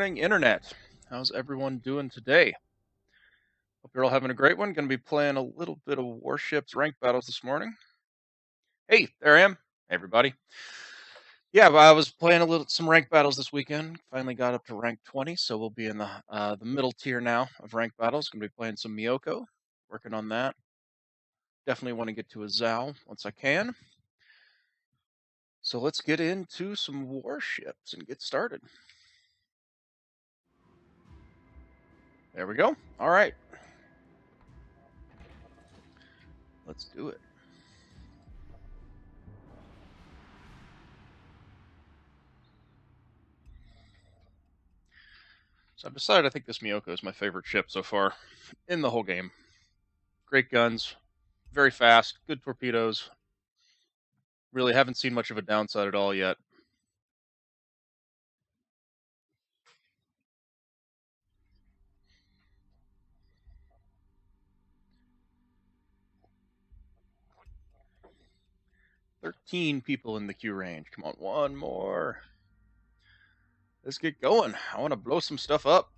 morning, Internet. How's everyone doing today? Hope you're all having a great one. Going to be playing a little bit of Warships ranked battles this morning. Hey, there I am. Hey, everybody. Yeah, I was playing some ranked battles this weekend. Finally got up to rank 20, so we'll be in the middle tier now of ranked battles. Going to be playing some Myoko, working on that. Definitely want to get to a Zhao once I can. So let's get into some warships and get started. There we go. All right. Let's do it. So I've decided I think this Myoko is my favorite ship so far in the whole game. Great guns, very fast, good torpedoes. Really haven't seen much of a downside at all yet. "13 people in the queue range. Come on, one more. Let's get going. I want to blow some stuff up."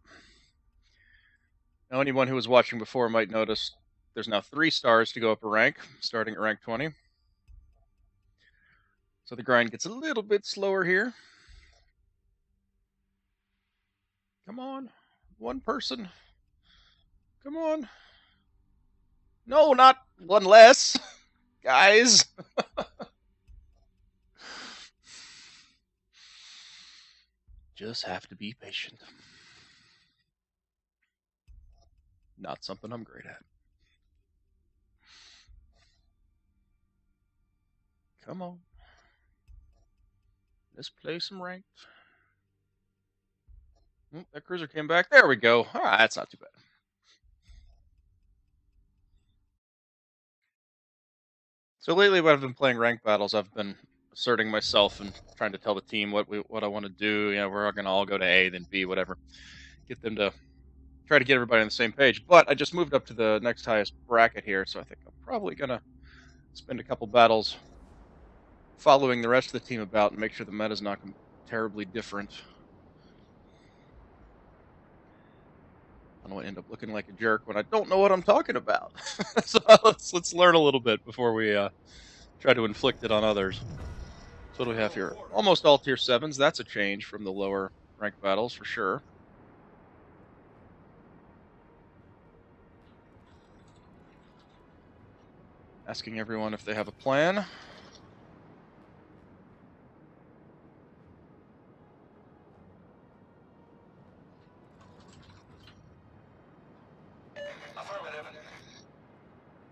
Now, anyone who was watching before might notice there's now 3 stars to go up a rank, starting at rank 20. So the grind gets a little bit slower here. Come on, one person. Come on. No, not one less, guys. Just have to be patient. Not something I'm great at. Come on. Let's play some ranked. That cruiser came back. There we go. All right, that's not too bad. So lately, when I've been playing ranked battles, I've been asserting myself and trying to tell the team what I want to do. You know, we're going to all go to A, then B, whatever. Get them to try to get everybody on the same page. But I just moved up to the next highest bracket here, so I think I'm probably going to spend a couple battles following the rest of the team about and make sure the meta's not terribly different. I don't want to end up looking like a jerk when I don't know what I'm talking about. So let's learn a little bit before we try to inflict it on others. So what do we have here? Almost all tier 7s. That's a change from the lower ranked battles for sure. Asking everyone if they have a plan.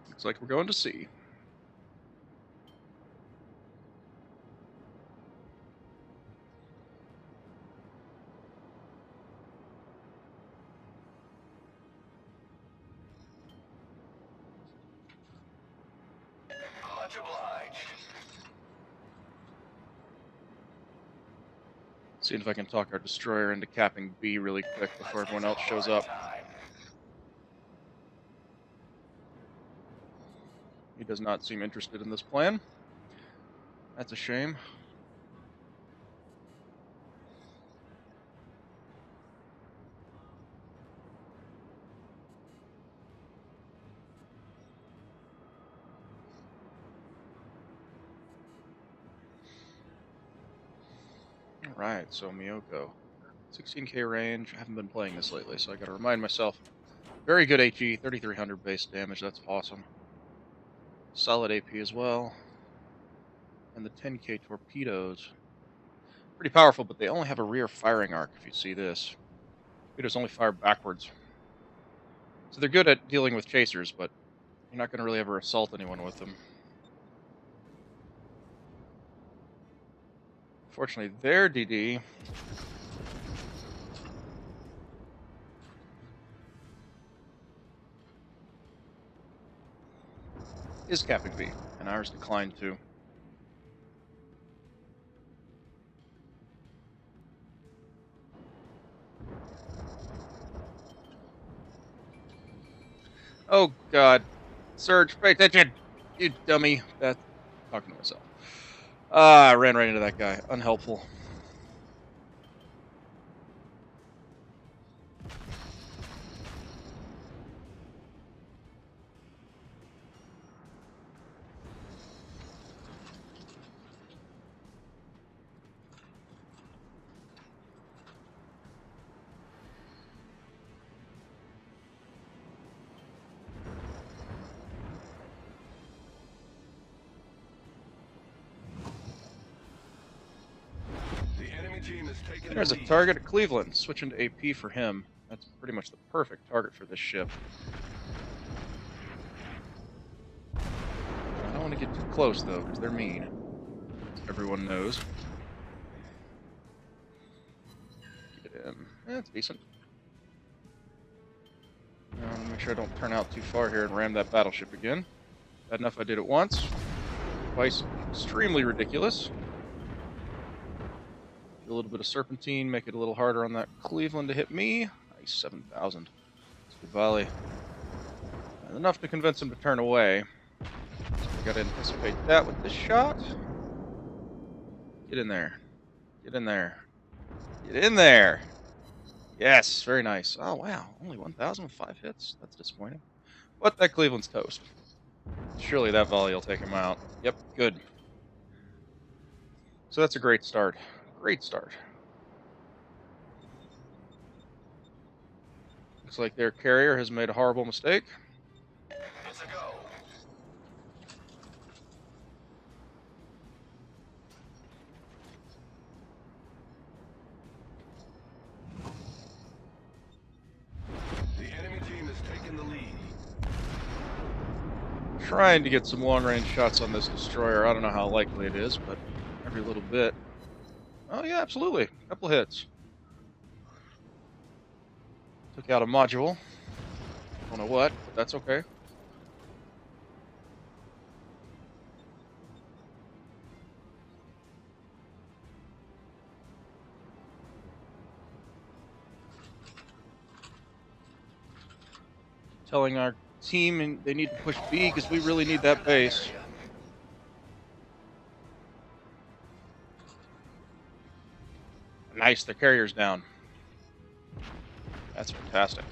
Looks like we're going to C. Seeing if I can talk our destroyer into capping B really quick before everyone else shows up. He does not seem interested in this plan. That's a shame. Alright, so Myoko. 16k range. I haven't been playing this lately, so I gotta remind myself. Very good HE, 3300 base damage, that's awesome. Solid AP as well. And the 10k torpedoes. Pretty powerful, but they only have a rear firing arc, if you see this. Torpedoes only fire backwards. So they're good at dealing with chasers, but you're not going to really ever assault anyone with them. Fortunately, their DD is capping B, and ours declined too. Oh god. Surge, pay attention! You dummy. That's talking to myself. I ran right into that guy. Unhelpful. There's a target at Cleveland. Switching to AP for him. That's pretty much the perfect target for this ship. I don't want to get too close, though, because they're mean. Everyone knows. Get in. That's decent. Make sure I don't turn out too far here and ram that battleship again. Bad enough I did it once. Twice, extremely ridiculous. Do a little bit of serpentine, make it a little harder on that Cleveland to hit me. Nice, 7,000. It's a good volley. Enough to convince him to turn away. Gotta anticipate that with this shot. Get in there. Get in there. Get in there! Yes, very nice. Oh, wow. Only 1,000 with 5 hits? That's disappointing. But that Cleveland's toast. Surely that volley will take him out. Yep, good. So that's a great start. Great start. Looks like their carrier has made a horrible mistake. It's a go. The enemy team has taken the lead. Trying to get some long-range shots on this destroyer. I don't know how likely it is, but every little bit. Oh yeah, absolutely. A couple hits. Took out a module. Don't know what, but that's okay. Telling our team they need to push B because we really need that base. Nice, the carrier's down. That's fantastic.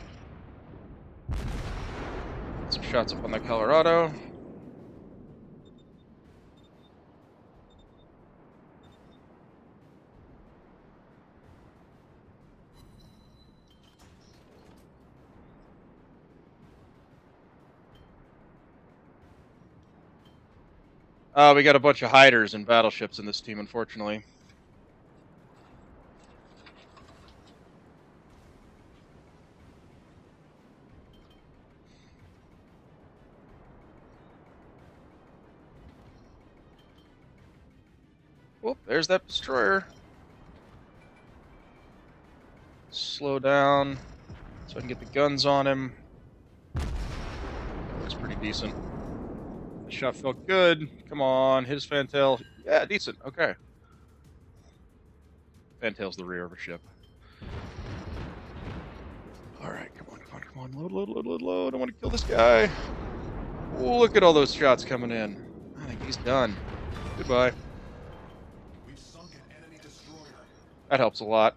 Some shots up on the Colorado. We got a bunch of hiders and battleships in this team, unfortunately. Whoop, there's that destroyer. Slow down so I can get the guns on him. That looks pretty decent. The shot felt good. Come on, hit his fantail. Yeah, decent. Okay. Fantail's the rear of a ship. Alright, come on, come on, come on. Load, load, load, load, load. I want to kill this guy. Oh, look at all those shots coming in. I think he's done. Goodbye. We've sunk an enemy destroyer. That helps a lot.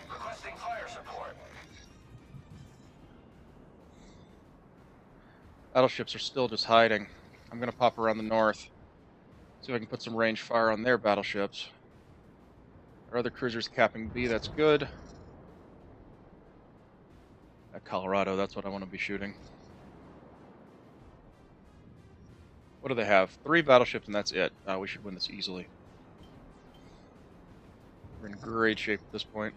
Requesting fire support. Battleships are still just hiding. I'm going to pop around the north. See if I can put some range fire on their battleships. Our other cruisers capping B, that's good. At Colorado, that's what I want to be shooting. What do they have? 3 battleships and that's it. We should win this easily. We're in great shape at this point.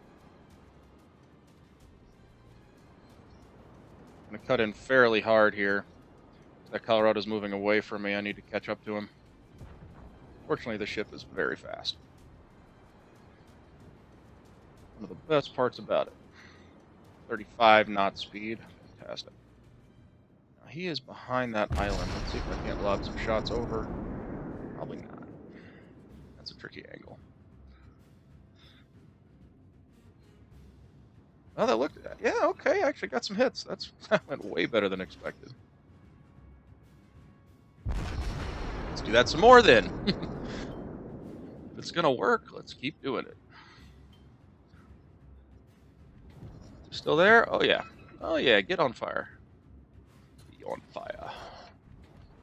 I'm going to cut in fairly hard here. That Colorado's moving away from me. I need to catch up to him. Fortunately, the ship is very fast. One of the best parts about it. 35 knot speed. Fantastic. Now, he is behind that island. Let's see if I can't lob some shots over. Probably not. That's a tricky angle. Oh, that looked... Yeah, okay. I actually got some hits. That went way better than expected. Let's do that some more then. If it's gonna work, let's keep doing it. Still there? Oh yeah. Oh yeah, get on fire. Be on fire.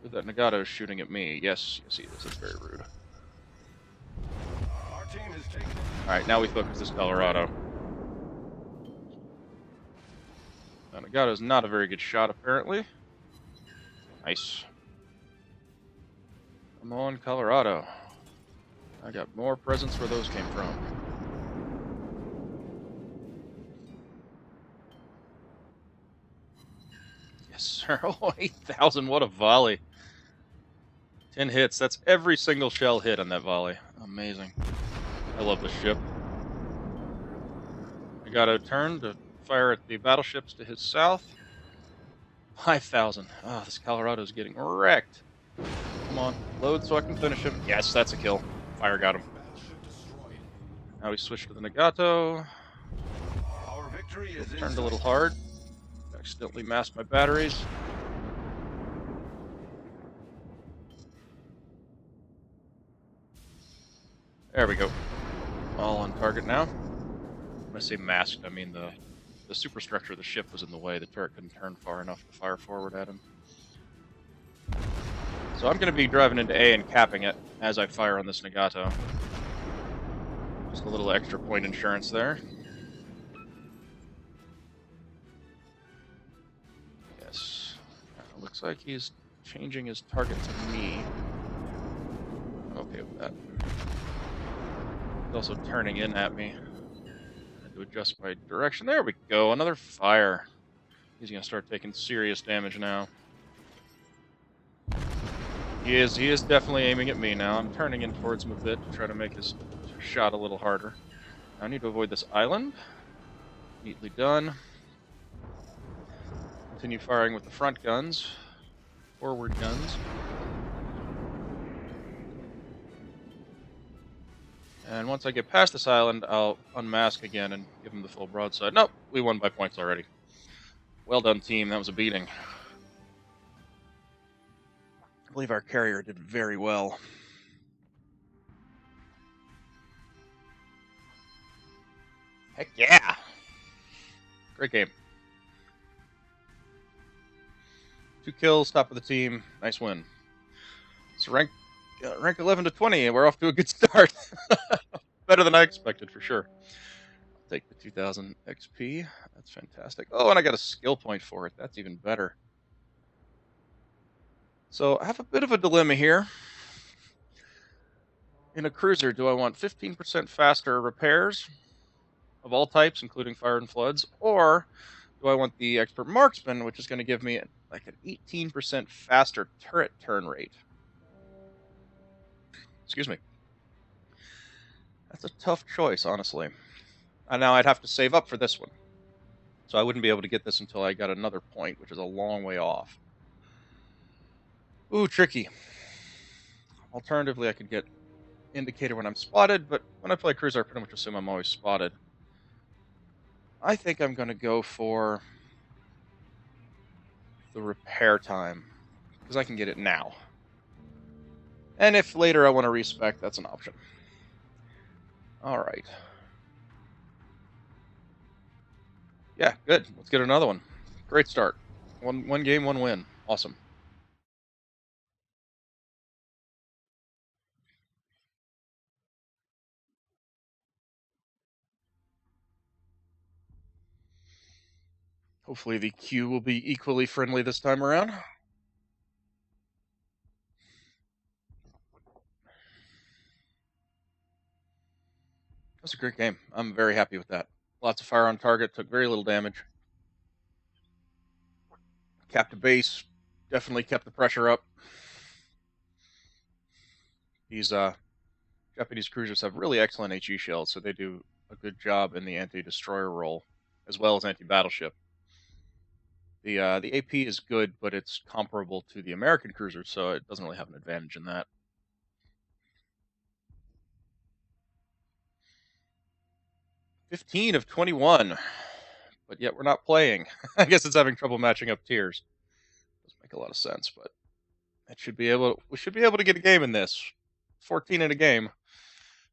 That Nagato's shooting at me. Yes, yes he is. That's very rude. Our team has taken. Alright, now we focus this Colorado. Nagato's not a very good shot, apparently. Nice. Come on, Colorado. I got more presents where those came from. Yes, sir. Oh, 8,000. What a volley. 10 hits. That's every single shell hit on that volley. Amazing. I love this ship. I got a turn to fire at the battleships to his south. 5,000. Oh, this Colorado's getting wrecked. Come on. Load so I can finish him. Yes, that's a kill. Fire got him. Now we switch to the Nagato. Our victory is Turned a little hard. Accidentally masked my batteries. There we go. All on target now. When I say masked, I mean the superstructure of the ship was in the way. The turret couldn't turn far enough to fire forward at him. So I'm going to be driving into A and capping it as I fire on this Nagato. Just a little extra point insurance there. Yes. Looks like he's changing his target to me. I'm okay with that. He's also turning in at me. I had to adjust my direction. There we go. Another fire. He's going to start taking serious damage now. He is definitely aiming at me now. I'm turning in towards him a bit to try to make his shot a little harder. I need to avoid this island. Neatly done. Continue firing with the front guns. Forward guns. And once I get past this island, I'll unmask again and give him the full broadside. Nope, we won by points already. Well done, team. That was a beating. I believe our carrier did very well. Heck yeah! Great game. 2 kills, top of the team. Nice win. So rank 11 to 20, and we're off to a good start. Better than I expected, for sure. I'll take the 2,000 XP. That's fantastic. Oh, and I got a skill point for it. That's even better. So I have a bit of a dilemma here. In a cruiser, do I want 15% faster repairs of all types, including fire and floods, or do I want the expert marksman, which is going to give me like an 18% faster turret turn rate? Excuse me. That's a tough choice, honestly. And now I'd have to save up for this one. So I wouldn't be able to get this until I got another point, which is a long way off. Ooh, tricky. Alternatively, I could get indicator when I'm spotted, but when I play cruiser, I pretty much assume I'm always spotted. I think I'm going to go for the repair time, because I can get it now. And if later I want to respec, that's an option. Alright. Yeah, good. Let's get another one. Great start. One game, one win. Awesome. Hopefully the queue will be equally friendly this time around. That's a great game. I'm very happy with that. Lots of fire on target, took very little damage. Capped a base, definitely kept the pressure up. These Japanese cruisers have really excellent HE shells, so they do a good job in the anti-destroyer role, as well as anti-battleship. The AP is good, but it's comparable to the American cruisers, so it doesn't really have an advantage in that. $15 of 21, but yet we're not playing. I guess it's having trouble matching up tiers. Doesn't make a lot of sense, but we should be able to get a game in this. 14 in a game.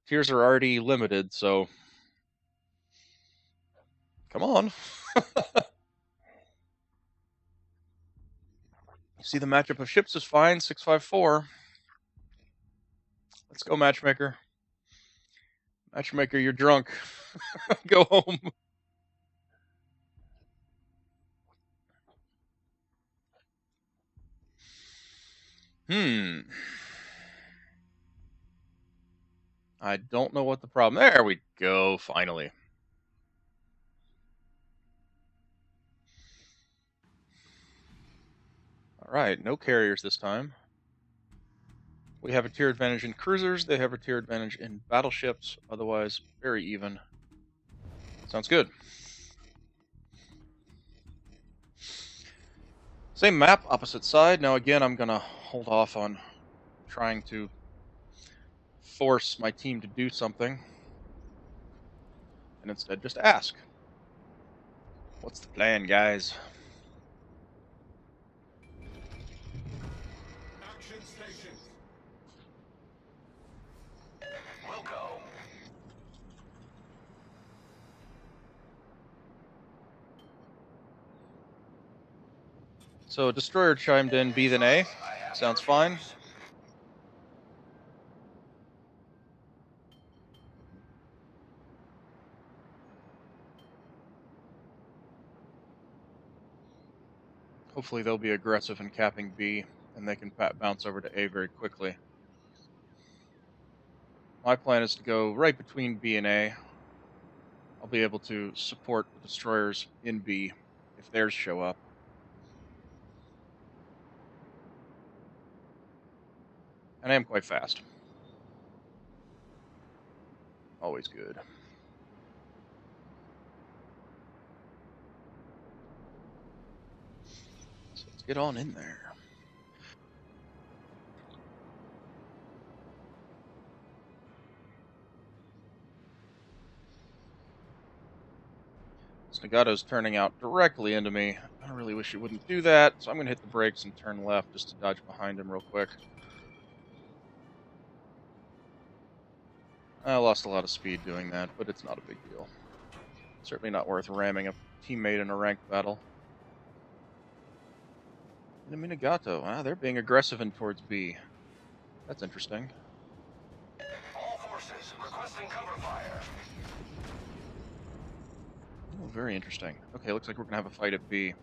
Tiers are already limited, so come on. You see the matchup of ships is fine, 654. Let's go, matchmaker. Matchmaker, you're drunk. Go home. Hmm. I don't know what the problem. There we go, finally. Alright, no carriers this time. We have a tier advantage in cruisers, they have a tier advantage in battleships, otherwise very even. Sounds good. Same map, opposite side. Now again, I'm gonna hold off on trying to force my team to do something, and instead just ask. What's the plan, guys? Action stations. We'll go. So, destroyer chimed in B then A. Sounds fine. Hopefully they'll be aggressive in capping B, and they can bounce over to A very quickly. My plan is to go right between B and A. I'll be able to support the destroyers in B if theirs show up. And I am quite fast. Always good. So let's get on in there. This Nagato's turning out directly into me. I really wish he wouldn't do that, so I'm going to hit the brakes and turn left just to dodge behind him real quick. I lost a lot of speed doing that, but it's not a big deal. Certainly not worth ramming a teammate in a ranked battle. Enemy Nagato. Ah, they're being aggressive in towards B. That's interesting. All forces requesting cover fire. Oh, very interesting. Okay, looks like we're going to have a fight at B.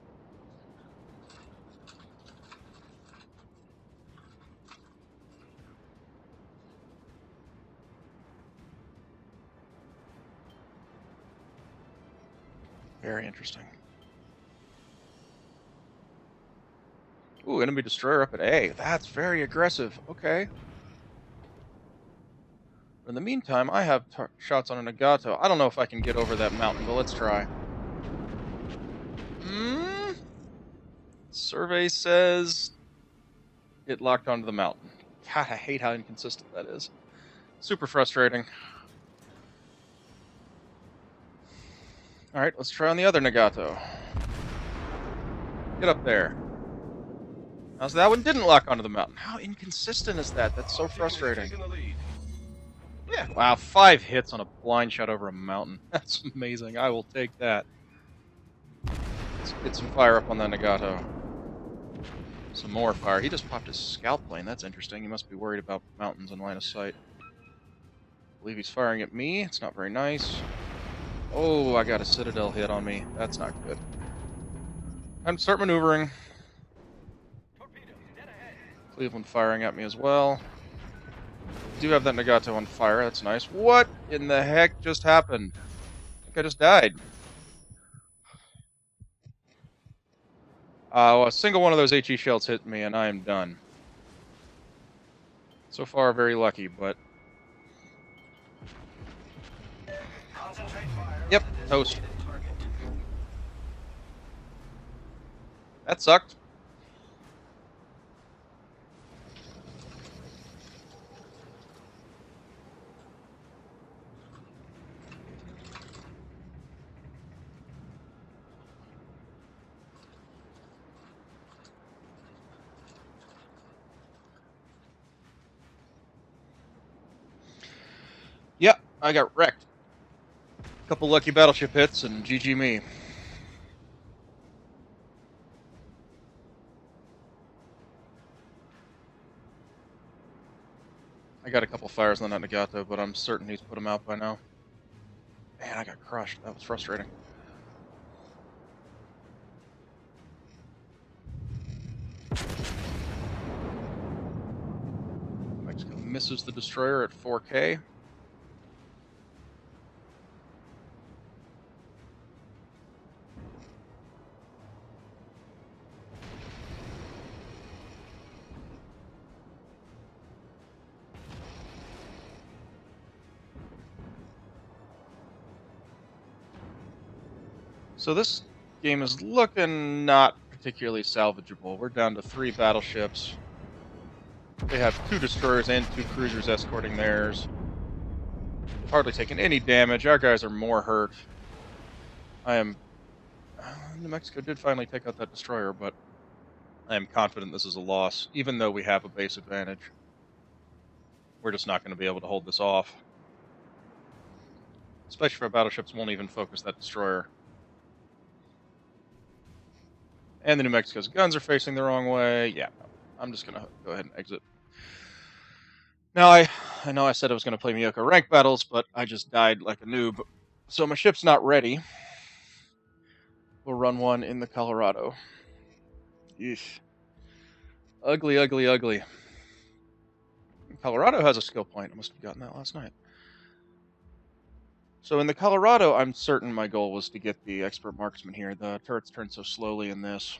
Very interesting. Ooh, enemy destroyer up at A. That's very aggressive. Okay. In the meantime, I have shots on a Nagato. I don't know if I can get over that mountain, but let's try. Survey says it locked onto the mountain. God, I hate how inconsistent that is. Super frustrating. Alright, let's try on the other Nagato. Get up there. Now, so that one didn't lock onto the mountain. How inconsistent is that? That's so frustrating. Yeah, wow, 5 hits on a blind shot over a mountain. That's amazing. I will take that. Let's get some fire up on that Nagato. Some more fire. He just popped his scout plane. That's interesting. He must be worried about mountains in line of sight. I believe he's firing at me. It's not very nice. Oh, I got a Citadel hit on me. That's not good. Time to start maneuvering. Cleveland firing at me as well. Do have that Nagato on fire. That's nice. What in the heck just happened? I think I just died. Well, a single one of those HE shells hit me, and I am done. So far, very lucky, but... Yep, toast. That sucked. Yep, I got wrecked. Couple lucky battleship hits, and GG me. I got got a couple fires on that Nagato, but I'm certain he's put them out by now. Man, I got crushed. That was frustrating. Mexico misses the destroyer at 4K. So this game is looking not particularly salvageable. We're down to 3 battleships. They have 2 destroyers and 2 cruisers escorting theirs. They've hardly taken any damage. Our guys are more hurt. New Mexico did finally take out that destroyer, but I am confident this is a loss, even though we have a base advantage. We're just not going to be able to hold this off. Especially if our battleships won't even focus that destroyer. And the New Mexico's guns are facing the wrong way. Yeah, I'm just going to go ahead and exit. Now, I know I said I was going to play Myoko rank battles, but I just died like a noob. So my ship's not ready. We'll run one in the Colorado. Yeesh. Ugly, ugly, ugly. Colorado has a skill point. I must have gotten that last night. So in the Colorado, I'm certain my goal was to get the expert marksman here. The turrets turn so slowly in this.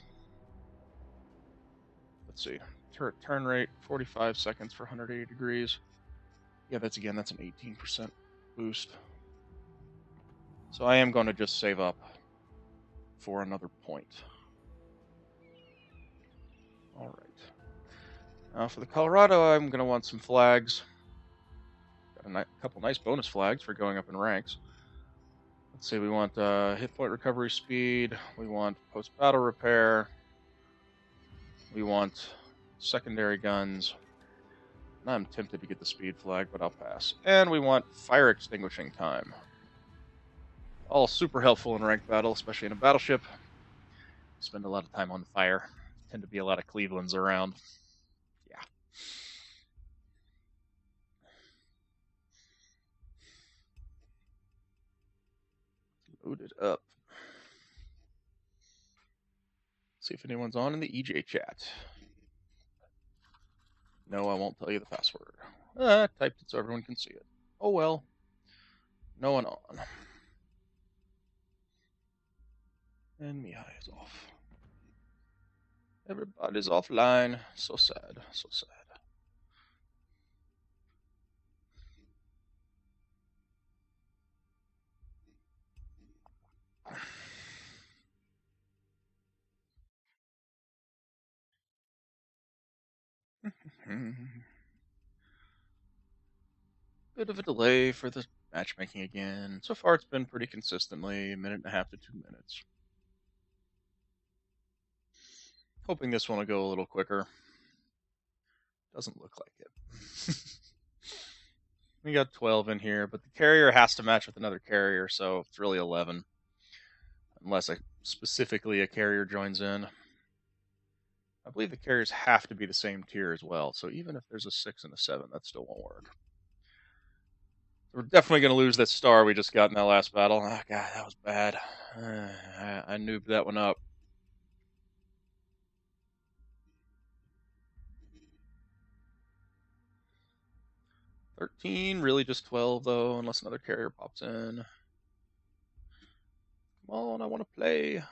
Let's see. Turret turn rate, 45 seconds for 180 degrees. Yeah, that's an 18% boost. So I am going to just save up for another point. All right. Now for the Colorado, I'm going to want some flags. Got a couple nice bonus flags for going up in ranks. Let's see, we want hit point recovery speed. We want post-battle repair. We want secondary guns. And I'm tempted to get the speed flag, but I'll pass. And we want fire extinguishing time. All super helpful in ranked battle, especially in a battleship. Spend a lot of time on fire. Tend to be a lot of Clevelands around. Yeah. Load it up. See if anyone's on in the EJ chat. No, I won't tell you the password. I typed it so everyone can see it. Oh well. No one on. And Mihai is off. Everybody's offline. So sad. So sad. Bit of a delay for the matchmaking again. So far it's been pretty consistently a minute and a half to 2 minutes. Hoping this one will go a little quicker. Doesn't look like it. We got 12 in here, but the carrier has to match with another carrier, so it's really 11. Unless specifically a carrier joins in. I believe the carriers have to be the same tier as well, so even if there's a 6 and a 7, that still won't work. We're definitely going to lose that star we just got in that last battle. Oh, God, that was bad. I noobed that one up. $13, really just 12 though, unless another carrier pops in. Come on, I want to play.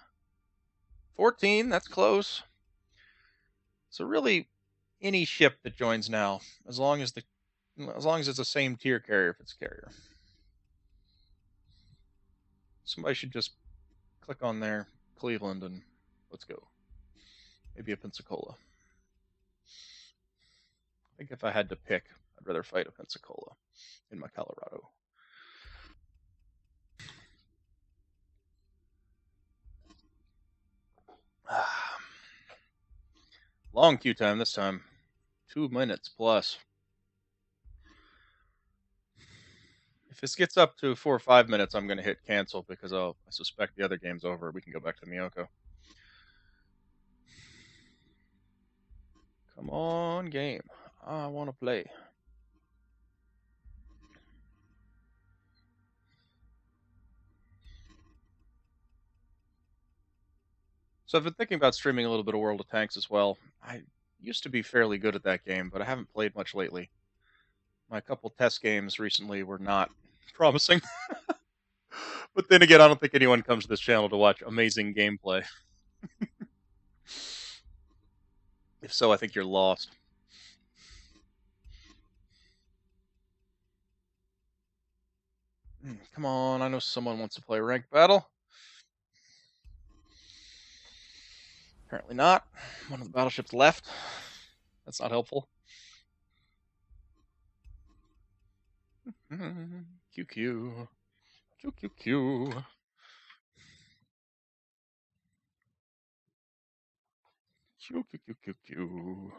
14, that's close. So really, any ship that joins now, as long as it's the same tier carrier, if it's carrier. Somebody should just click on there, Cleveland, and let's go. Maybe a Pensacola. I think if I had to pick, I'd rather fight a Pensacola in my Colorado. Long queue time this time. 2 minutes plus. If this gets up to 4 or 5 minutes, I'm going to hit cancel because I suspect the other game's over. We can go back to Myoko. Come on, game. I want to play. So I've been thinking about streaming a little bit of World of Tanks as well. I used to be fairly good at that game, but I haven't played much lately. My couple test games recently were not promising. But then again, I don't think anyone comes to this channel to watch amazing gameplay. If so, I think you're lost. Come on, I know someone wants to play ranked battle. Apparently not. One of the battleships left. That's not helpful. QQ. QQQ. QQQQ.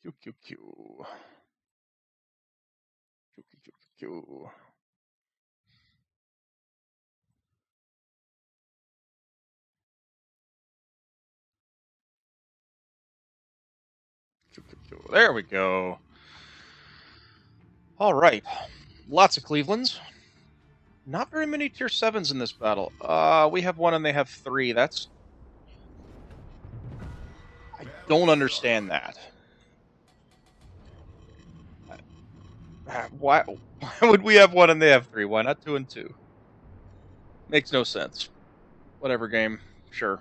QQQ. QQQ. There we go. All right. Lots of Clevelands. Not very many tier 7s in this battle. We have one and they have 3. That's... I don't understand that. Why would we have 1 and they have 3? Why not 2 and 2? Makes no sense. Whatever game. Sure.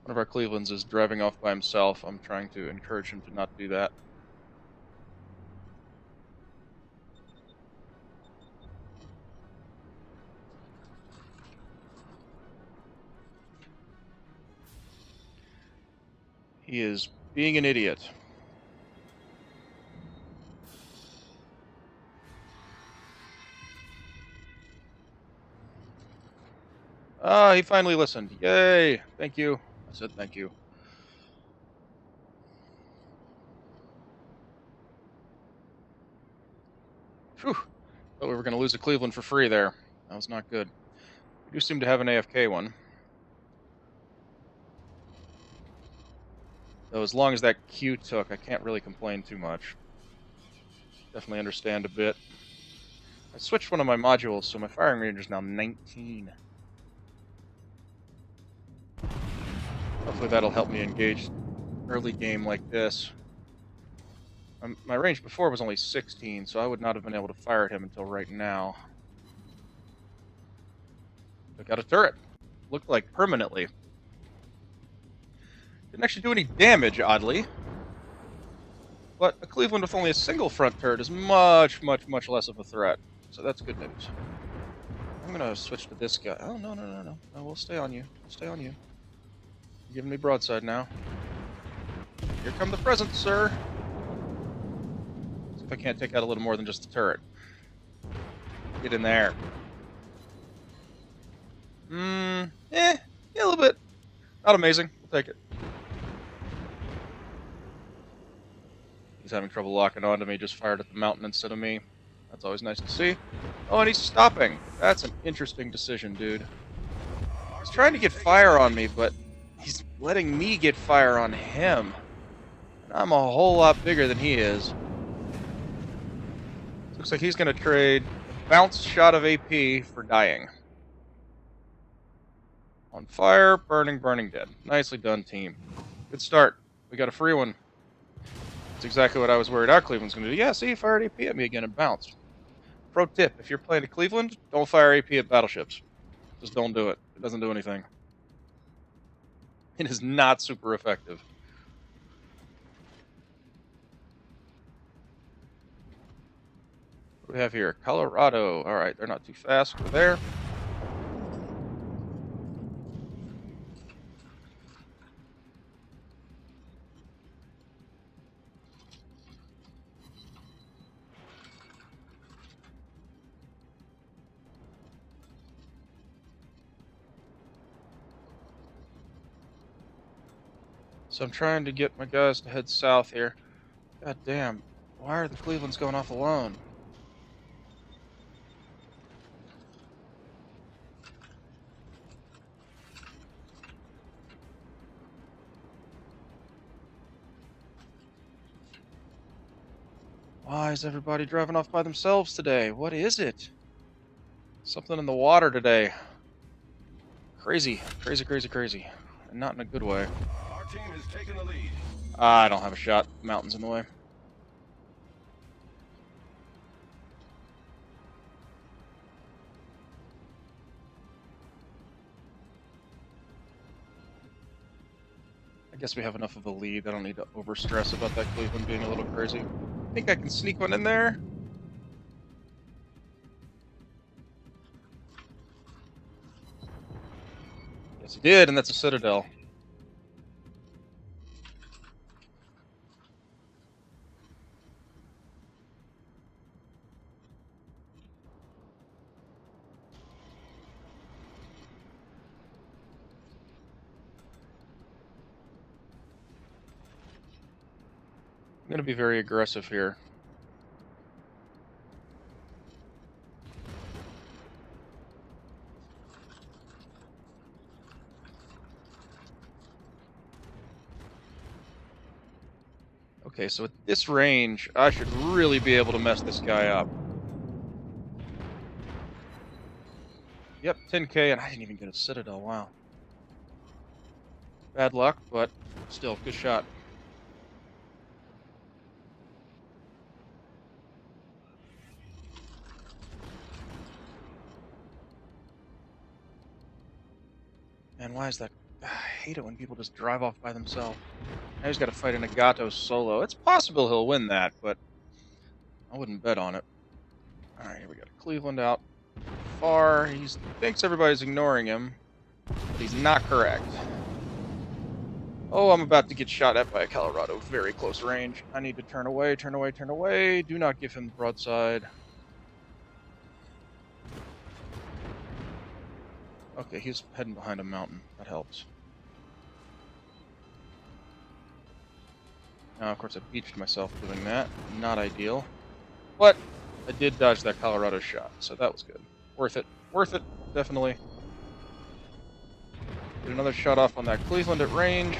One of our Clevelands is driving off by himself. I'm trying to encourage him to not do that. He is being an idiot. Ah, he finally listened. Yay! Thank you. I said thank you. Phew. Thought we were going to lose a Cleveland for free there. That was not good. We do seem to have an AFK one. Though as long as that Q took, I can't really complain too much. Definitely understand a bit. I switched one of my modules, so my firing range is now 19. Hopefully that'll help me engage early game like this. My range before was only 16, so I would not have been able to fire at him until right now. Took out a turret. Looked like permanently. Didn't actually do any damage, oddly. But a Cleveland with only a single front turret is much, much, much less of a threat. So that's good news. I'm gonna switch to this guy. Oh, no. No, we'll stay on you. We'll stay on you. You're giving me broadside now. Here come the presents, sir. See if I can't take out a little more than just the turret. Get in there. Yeah, a little bit. Not amazing. We'll take it. He's having trouble locking onto me, just fired at the mountain instead of me. That's always nice to see. Oh, and he's stopping. That's an interesting decision, dude. He's trying to get fire on me, but he's letting me get fire on him. And I'm a whole lot bigger than he is. Looks like he's going to trade a bounce shot of AP for dying. On fire, burning, dead. Nicely done, team. Good start. We got a free one. That's exactly what I was worried our Cleveland's going to do. Yeah, see, he fired AP at me again and bounced. Pro tip, if you're playing a Cleveland, don't fire AP at battleships. Just don't do it. It doesn't do anything. It is not super effective. What do we have here? Colorado. Alright, they're not too fast. We're there. So I'm trying to get my guys to head south here. God damn, why are the Clevelands going off alone? Why is everybody driving off by themselves today? What is it? Something in the water today. Crazy, crazy, crazy, crazy. And not in a good way. Our team has taken the lead. I don't have a shot. Mountain's in the way. I guess we have enough of a lead. I don't need to overstress about that Cleveland being a little crazy. I think I can sneak one in there. Yes, he did, and that's a Citadel. I'm going to be very aggressive here. Okay, so at this range, I should really be able to mess this guy up. Yep, 10k, and I didn't even get a Citadel, wow. Bad luck, but still, good shot. Man, why is that? I hate it when people just drive off by themselves. Now he's got to fight a Nagato solo. It's possible he'll win that, but I wouldn't bet on it. Alright, here we go. Cleveland out far. He thinks everybody's ignoring him, but he's not correct. Oh, I'm about to get shot at by a Colorado. Very close range. I need to turn away, turn away, turn away. Do not give him the broadside. Okay, he's heading behind a mountain. That helps. Now, of course, I beached myself doing that. Not ideal. But I did dodge that Colorado shot, so that was good. Worth it. Worth it, definitely. Get another shot off on that Cleveland at range.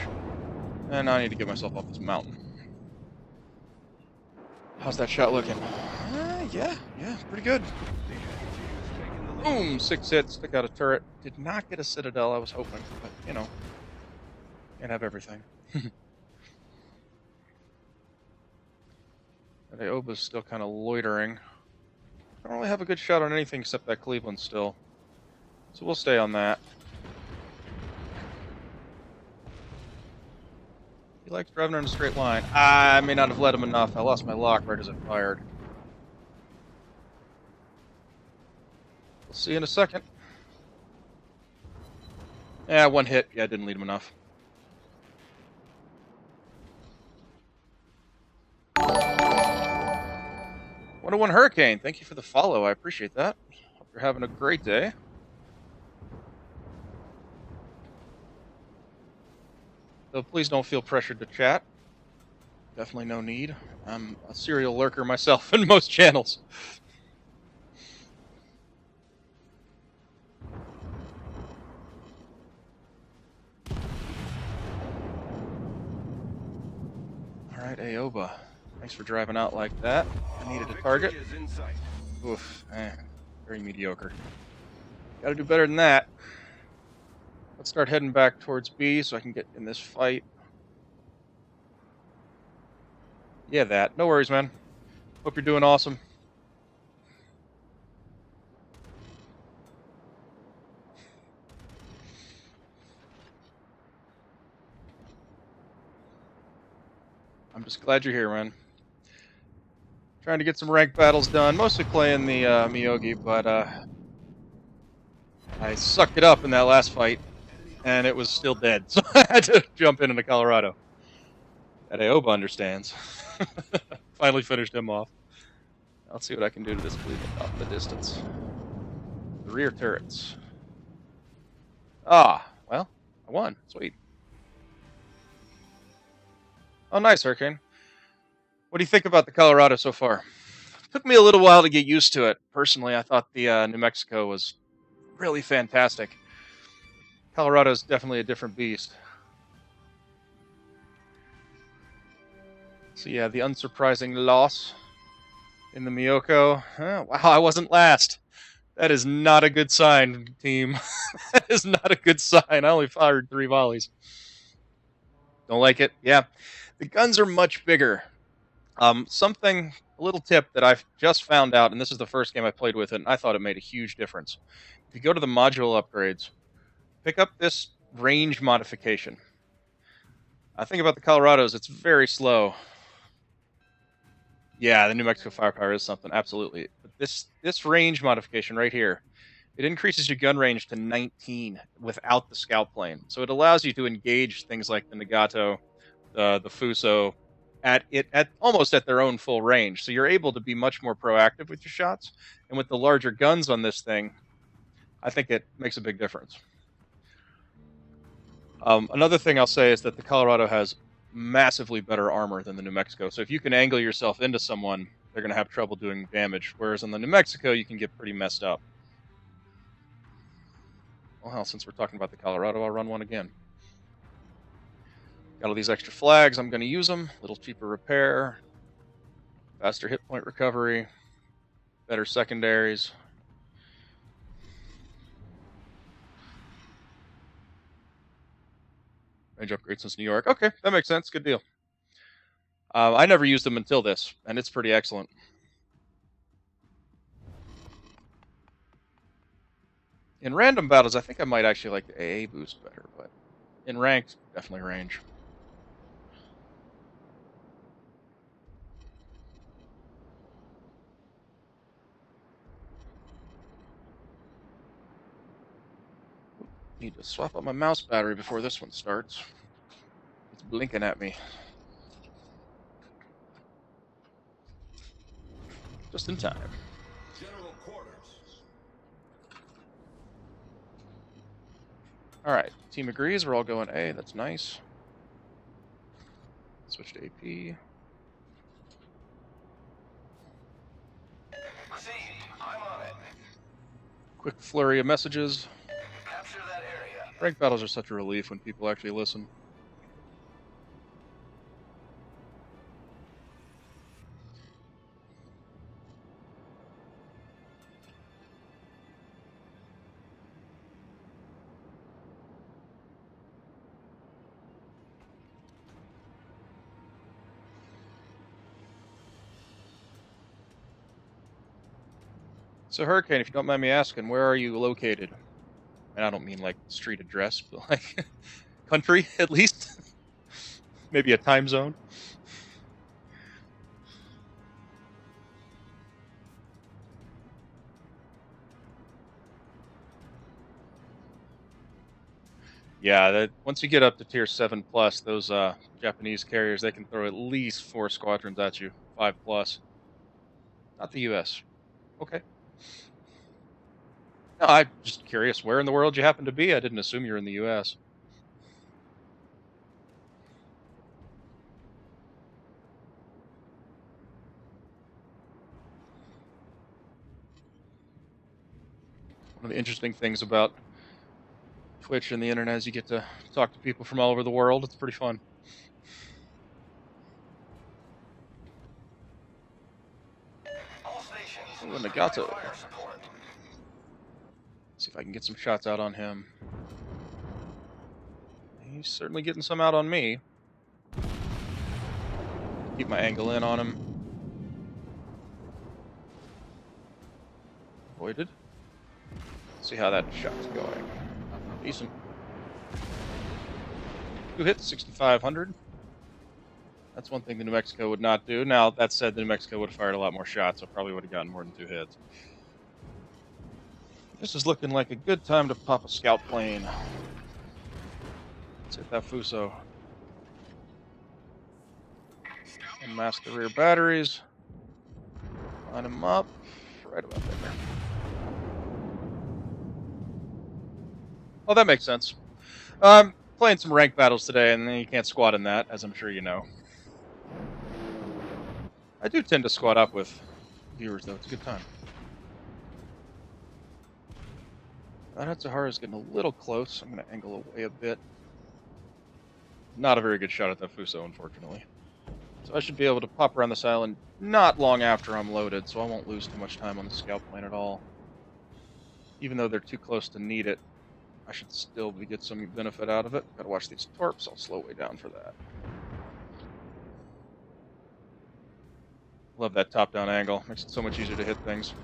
And now I need to get myself off this mountain. How's that shot looking? Yeah, pretty good. Boom! 6 hits, took out a turret. Did not get a Citadel, I was hoping, but, you know, can't have everything. Aoba's still kind of loitering. I don't really have a good shot on anything except that Cleveland still. So we'll stay on that. He likes driving in a straight line. I may not have let him enough. I lost my lock right as I fired. We'll see in a second. Yeah, 1 hit. Yeah, I didn't lead him enough. One Hurricane, thank you for the follow. I appreciate that. Hope you're having a great day. So please don't feel pressured to chat. Definitely no need. I'm a serial lurker myself in most channels. Alright, Aoba. Thanks for driving out like that. I needed a target. Oof, very mediocre. Gotta do better than that. Let's start heading back towards B so I can get in this fight. Yeah, that. No worries, man. Hope you're doing awesome. I'm just glad you're here, man. Trying to get some ranked battles done. Mostly playing the Myoko, but I sucked it up in that last fight, and it was still dead, so I had to jump into Colorado. That Aoba understands. Finally finished him off. I'll see what I can do to this Cleveland off in the distance. The rear turrets. Ah, well, I won. Sweet. Oh, nice, Hurricane. What do you think about the Colorado so far? Took me a little while to get used to it. Personally, I thought the New Mexico was really fantastic. Colorado is definitely a different beast. So yeah, the unsurprising loss in the Myoko. Wow, I wasn't last. That is not a good sign, team. That is not a good sign. I only fired 3 volleys. Don't like it? Yeah. The guns are much bigger. A little tip that I've just found out, and this is the first game I played with it, and I thought it made a huge difference. If you go to the module upgrades, pick up this range modification. I think about the Colorados, it's very slow. Yeah, the New Mexico firepower is something, absolutely. But this range modification right here, it increases your gun range to 19 without the scout plane. So it allows you to engage things like the Nagato, the Fuso, at almost at their own full range. So you're able to be much more proactive with your shots. And with the larger guns on this thing, I think it makes a big difference. Another thing I'll say is that the Colorado has massively better armor than the New Mexico. So if you can angle yourself into someone, they're going to have trouble doing damage. Whereas on the New Mexico, you can get pretty messed up. Well, since we're talking about the Colorado, I'll run one again. Got all these extra flags. I'm going to use them. A little cheaper repair. Faster hit point recovery. Better secondaries. Range upgrade since New York. Okay, that makes sense. Good deal. I never used them until this, and it's pretty excellent. In random battles, I think I might actually like the AA boost better, but in ranked, definitely range. Need to swap out my mouse battery before this one starts. It's blinking at me. Just in time. General quarters. Alright, team agrees. We're all going A. That's nice. Switch to AP. Received. I'm on it. Quick flurry of messages. Capture that area. Ranked battles are such a relief when people actually listen. So, Hurricane, if you don't mind me asking, where are you located? And I don't mean like street address, but like country at least. Maybe a time zone. Yeah, that once you get up to tier 7 plus, those Japanese carriers, they can throw at least 4 squadrons at you, 5 plus. Not the U.S. Okay. No, I'm just curious where in the world you happen to be. I didn't assume you're in the U.S. One of the interesting things about Twitch and the internet is you get to talk to people from all over the world. It's pretty fun. All stations. Oh, Nagato. Fire support. See if I can get some shots out on him. He's certainly getting some out on me. Keep my angle in on him. Avoided. See how that shot's going. Decent. 2 hits, 6,500. That's one thing the New Mexico would not do. Now, that said, the New Mexico would have fired a lot more shots, so probably would have gotten more than 2 hits. This is looking like a good time to pop a scout plane. Let's hit that Fuso. Unmask the rear batteries. Line them up. Right about there. Oh, that makes sense. playing some ranked battles today, and you can't squat in that, as I'm sure you know. I do tend to squat up with viewers, though. It's a good time. That Sahara's getting a little close. I'm going to angle away a bit. Not a very good shot at that Fuso, unfortunately. So I should be able to pop around this island not long after I'm loaded, so I won't lose too much time on the scout plane at all. Even though they're too close to need it, I should still get some benefit out of it. Gotta watch these torps. I'll slow way down for that. Love that top-down angle. Makes it so much easier to hit things.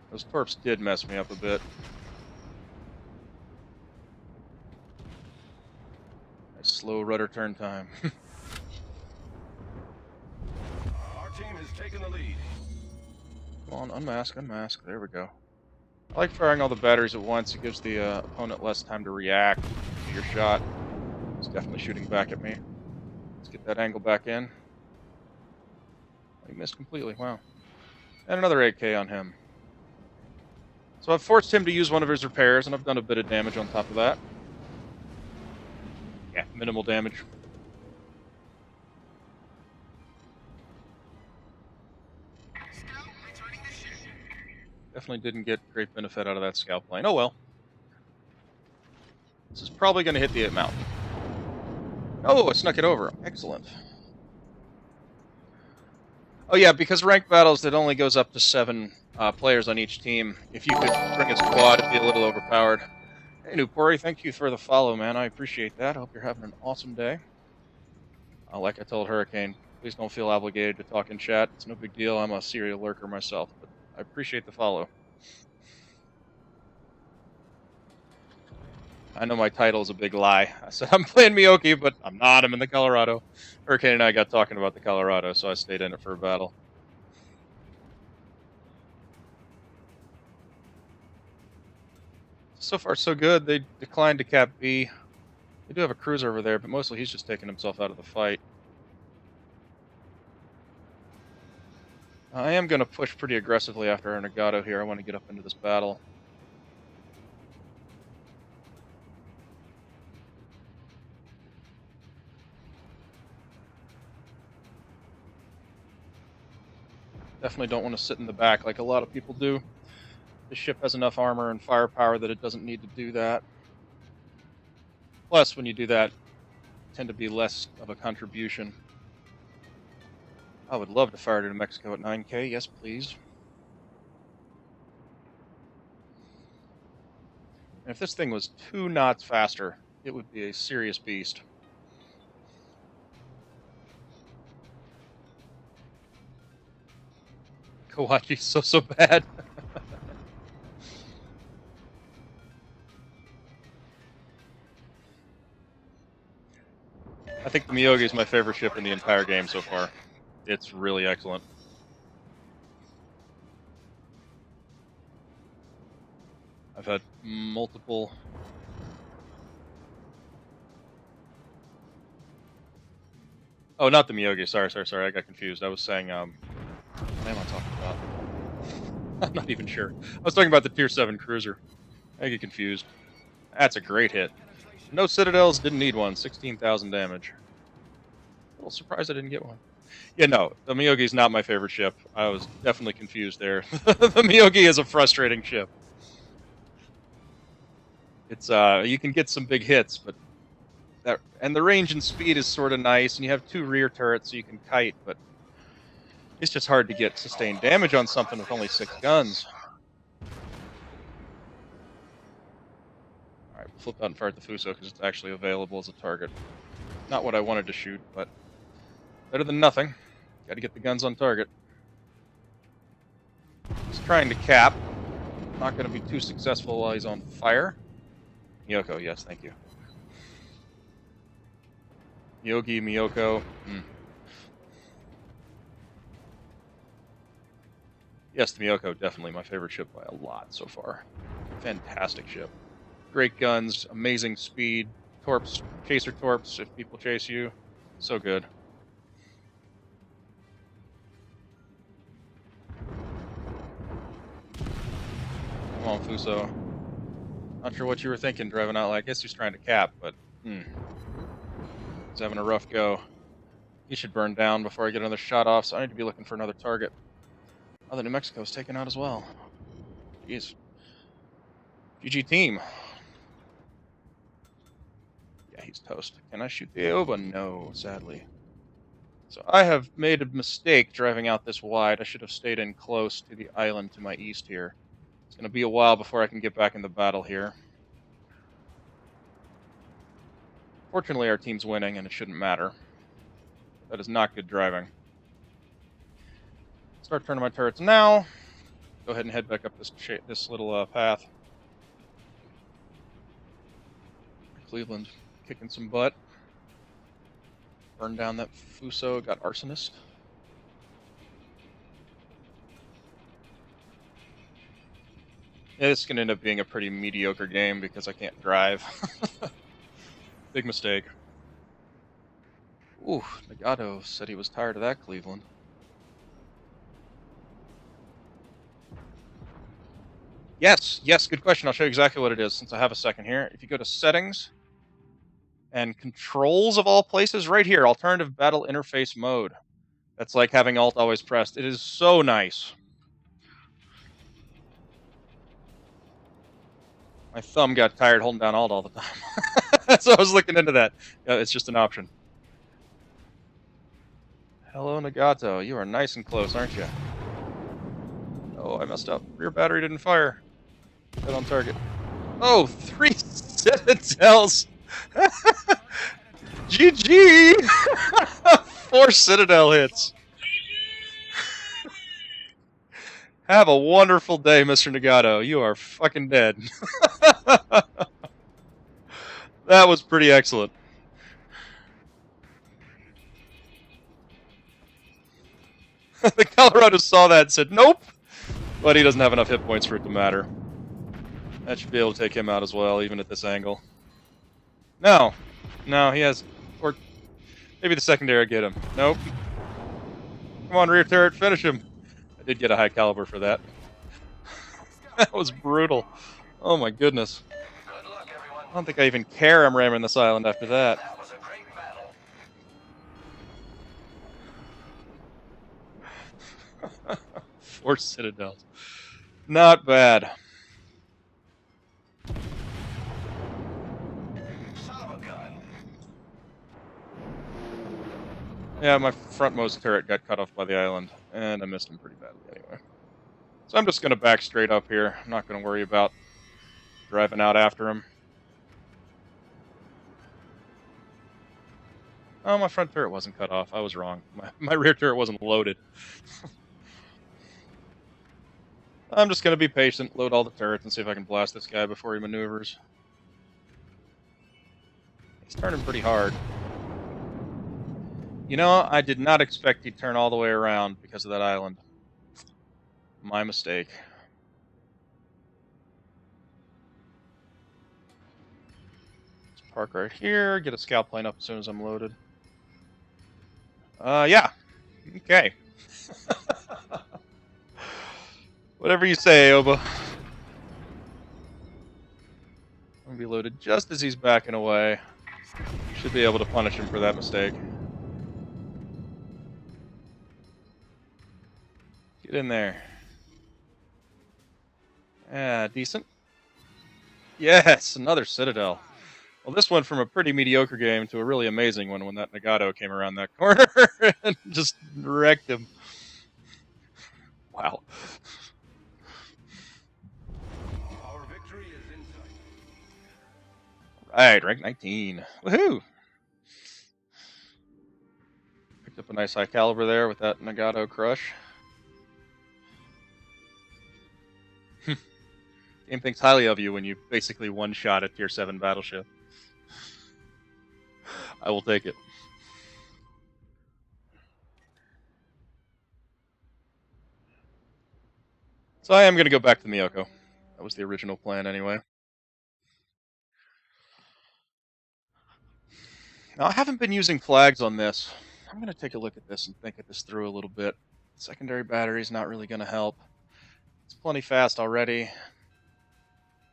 Those torps did mess me up a bit. Nice slow rudder turn time. Our team has taken the lead. Come on, unmask, unmask. There we go. I like firing all the batteries at once. It gives the opponent less time to react to your shot. He's definitely shooting back at me. Let's get that angle back in. He missed completely. Wow. And another 8K on him. So I've forced him to use one of his repairs, and I've done a bit of damage on top of that. Yeah, minimal damage. Definitely didn't get great benefit out of that scout plane. Oh well. This is probably going to hit the mountain. Oh, it snuck it over. Excellent. Oh yeah, because ranked battles, it only goes up to 7 players on each team. If you could bring a squad, it'd be a little overpowered. Hey, Newpori, thank you for the follow, man. I appreciate that. I hope you're having an awesome day. Like I told Hurricane, please don't feel obligated to talk in chat. It's no big deal. I'm a serial lurker myself, but I appreciate the follow. I know my title is a big lie. I said I'm playing Myoko, but I'm not. I'm in the Colorado. Hurricane and I got talking about the Colorado, so I stayed in it for a battle. So far, so good. They declined to cap B. They do have a cruiser over there, but mostly he's just taking himself out of the fight. I am going to push pretty aggressively after our Nagato here. I want to get up into this battle. Definitely don't want to sit in the back like a lot of people do. The ship has enough armor and firepower that it doesn't need to do that. Plus, when you do that, tend to be less of a contribution. I would love to fire to New Mexico at 9K. Yes, please. And if this thing was 2 knots faster, it would be a serious beast. Kawachi's so bad. I think the Myoko is my favorite ship in the entire game so far. It's really excellent. I've had multiple... Oh, not the Myoko. Sorry. I got confused. I was saying, what am I talking about? I'm not even sure. I was talking about the Tier 7 cruiser. I get confused. That's a great hit. No citadels, didn't need one. 16,000 damage. A little surprised I didn't get one. Yeah, no, the Myoko is not my favorite ship. I was definitely confused there. The Myoko is a frustrating ship. It's you can get some big hits, but and the range and speed is sort of nice, and you have 2 rear turrets so you can kite, but it's just hard to get sustained damage on something with only 6 guns. Alright, we'll flip out and fire at the Fuso because it's actually available as a target. Not what I wanted to shoot, but better than nothing. Gotta get the guns on target. He's trying to cap. Not gonna be too successful while he's on fire. Myoko, yes, thank you. Myoko. Yes, the Myoko, definitely my favorite ship by a lot so far. Fantastic ship. Great guns, amazing speed, torps, chaser torps if people chase you. So good. Come on, Fuso. Not sure what you were thinking driving out. I guess he's trying to cap, but he's having a rough go. He should burn down before I get another shot off, so I need to be looking for another target. Oh, the New Mexico's taken out as well. Jeez. GG team. Yeah, he's toast. Can I shoot the Oba? No, sadly. So I have made a mistake driving out this wide. I should have stayed in close to the island to my east here. It's going to be a while before I can get back in the battle here. Fortunately, our team's winning, and it shouldn't matter. That is not good driving. Start turning my turrets now. Go ahead and head back up this little path. Cleveland kicking some butt. Burn down that Fuso. Got Arsonist. Yeah, this is going to end up being a pretty mediocre game because I can't drive. Big mistake. Ooh, Nagato said he was tired of that, Cleveland. Yes, good question. I'll show you exactly what it is since I have a second here. If you go to Settings and Controls of all places, right here, Alternative Battle Interface Mode. That's like having Alt always pressed. It is so nice. My thumb got tired holding down Alt all the time. So I was looking into that. It's just an option. Hello, Nagato. You are nice and close, aren't you? Oh, I messed up. Rear battery didn't fire. Head on target. Oh, 3 Citadels! GG! 4 Citadel hits. Have a wonderful day, Mr. Nagato. You are fucking dead. That was pretty excellent. The Colorado saw that and said, nope! But he doesn't have enough hit points for it to matter. That should be able to take him out as well, even at this angle. No, he has... Or maybe the secondary get him. Nope. Come on, rear turret, finish him. I did get a high caliber for that. That was brutal. Oh my goodness. Good luck, everyone. I don't think I even care I'm ramming this island after that. That was a great battle. 4 Citadels. Not bad. Son of a gun. Yeah, my frontmost turret got cut off by the island, and I missed him pretty badly anyway. So I'm just going to back straight up here. I'm not going to worry about driving out after him. Oh, my front turret wasn't cut off. I was wrong. My rear turret wasn't loaded. I'm just going to be patient, load all the turrets, and see if I can blast this guy before he maneuvers. He's turning pretty hard. You know, I did not expect he'd turn all the way around because of that island. My mistake. Let's park right here, get a scout plane up as soon as I'm loaded. Yeah. Okay. Whatever you say, Oba. I'm gonna be loaded just as he's backing away. Should be able to punish him for that mistake. Get in there. Yeah, decent. Yes, another Citadel. Well, this went from a pretty mediocre game to a really amazing one when that Nagato came around that corner and just wrecked him. Wow. Our victory is in sight. Right, rank 19. Woohoo! Picked up a nice high caliber there with that Nagato crush. Game thinks highly of you when you basically one-shot a tier 7 battleship. I will take it. So I am going to go back to Myoko. That was the original plan anyway. Now, I haven't been using flags on this. I'm going to take a look at this and think this through a little bit. Secondary battery's not really going to help. It's plenty fast already.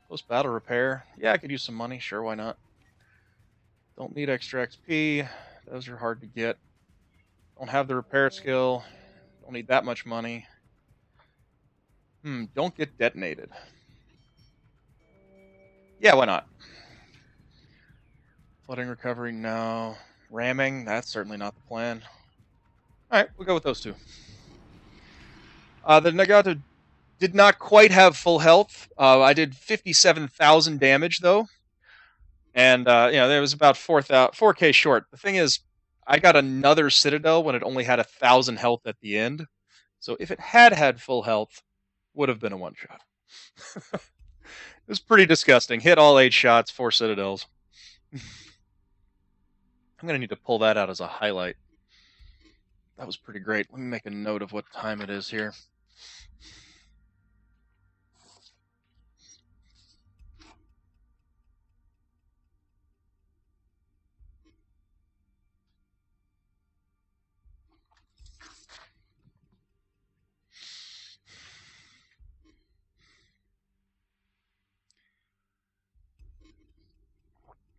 Post battle repair. Yeah, I could use some money. Sure, why not? Don't need extra XP. Those are hard to get. Don't have the repair skill. Don't need that much money. Don't get detonated. Yeah, why not? Flooding recovery, no. Ramming, that's certainly not the plan. Alright, we'll go with those two. The Nagato did not quite have full health. I did 57,000 damage, though. And, there was about 4K short. The thing is, I got another Citadel when it only had 1,000 health at the end. So if it had full health, would have been a one-shot. It was pretty disgusting. Hit all 8 shots, 4 Citadels. I'm going to need to pull that out as a highlight. That was pretty great. Let me make a note of what time it is here.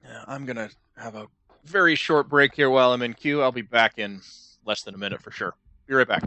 Yeah, I'm going to have a very short break here while I'm in queue. I'll be back in less than a minute for sure. Be right back.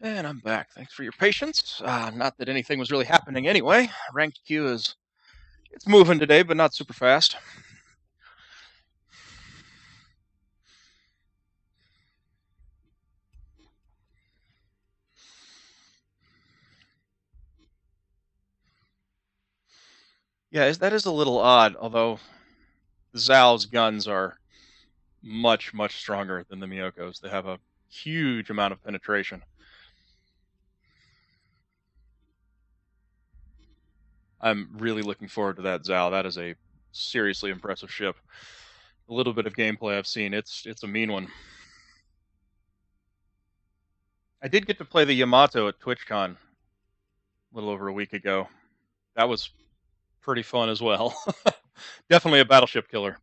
And I'm back. Thanks for your patience. Not that anything was really happening anyway. Ranked queue it's moving today, but not super fast. Yeah, that is a little odd, although Zal's guns are much, much stronger than the Myoko's. They have a huge amount of penetration. I'm really looking forward to that Zal. That is a seriously impressive ship. A little bit of gameplay I've seen, it's a mean one. I did get to play the Yamato at TwitchCon a little over a week ago. That was pretty fun as well. Definitely a battleship killer.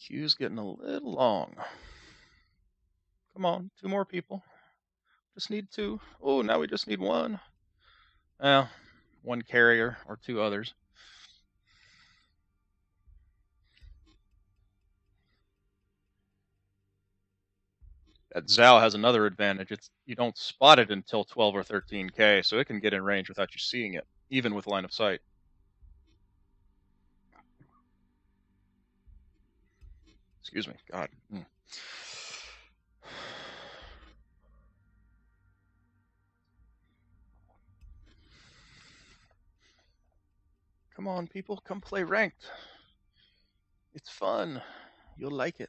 Queue's getting a little long. Come on, 2 more people. Just need 2. Oh, now we just need 1. Well, 1 carrier or 2 others. That Zal has another advantage. You don't spot it until 12 or 13K, so it can get in range without you seeing it, even with line of sight. Excuse me. God. Come on, people. Come play ranked. It's fun. You'll like it.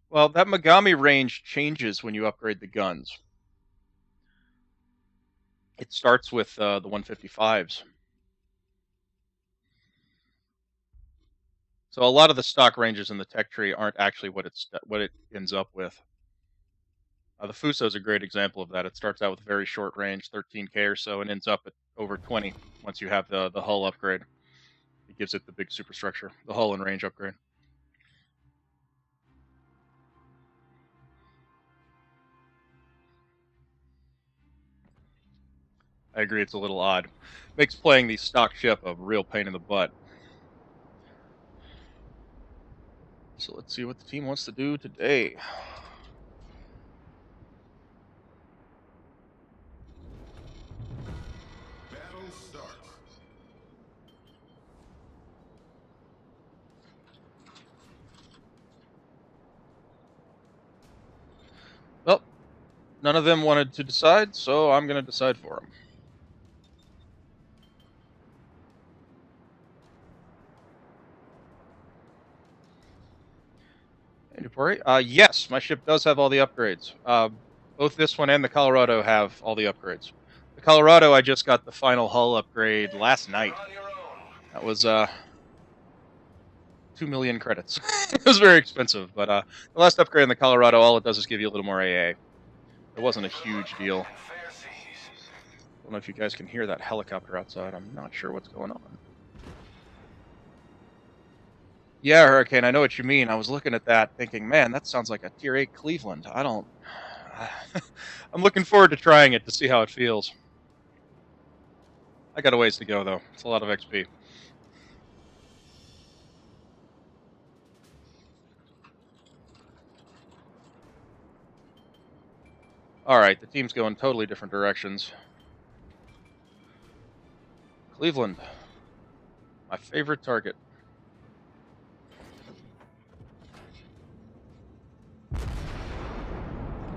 Well, that Megami range changes when you upgrade the guns. It starts with the 155s. So a lot of the stock ranges in the tech tree aren't actually what it ends up with. The Fuso is a great example of that. It starts out with very short range, 13K or so, and ends up at over 20 once you have the hull upgrade. It gives it the big superstructure, the hull and range upgrade. I agree, it's a little odd. Makes playing the stock ship a real pain in the butt. So let's see what the team wants to do today. Battle starts. Well, none of them wanted to decide, so I'm going to decide for them. Hey, Nupori. Yes, my ship does have all the upgrades. Both this one and the Colorado have all the upgrades. The Colorado, I just got the final hull upgrade last night. You're on your own. That was 2 million credits. It was very expensive, but the last upgrade in the Colorado, all it does is give you a little more AA. It wasn't a huge deal. Fair seas. Don't know if you guys can hear that helicopter outside. I'm not sure what's going on. Yeah, Hurricane, I know what you mean. I was looking at that thinking, man, that sounds like a Tier 8 Cleveland. I don't... I'm looking forward to trying it to see how it feels. I got a ways to go, though. It's a lot of XP. Alright, the team's going totally different directions. Cleveland. My favorite target.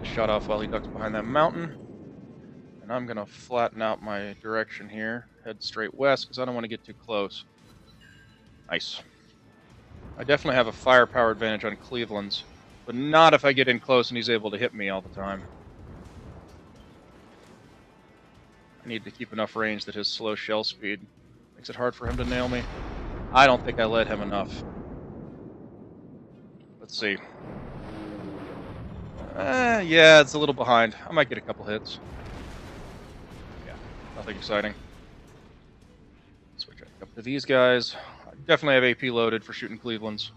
Just shot off while he ducks behind that mountain. And I'm going to flatten out my direction here. Head straight west, because I don't want to get too close. Nice. I definitely have a firepower advantage on Cleveland's, but not if I get in close and he's able to hit me all the time. I need to keep enough range that his slow shell speed makes it hard for him to nail me. I don't think I led him enough. Let's see. Yeah, it's a little behind. I might get a couple hits. Yeah, nothing exciting. Switch up to these guys. I definitely have AP loaded for shooting Cleveland's.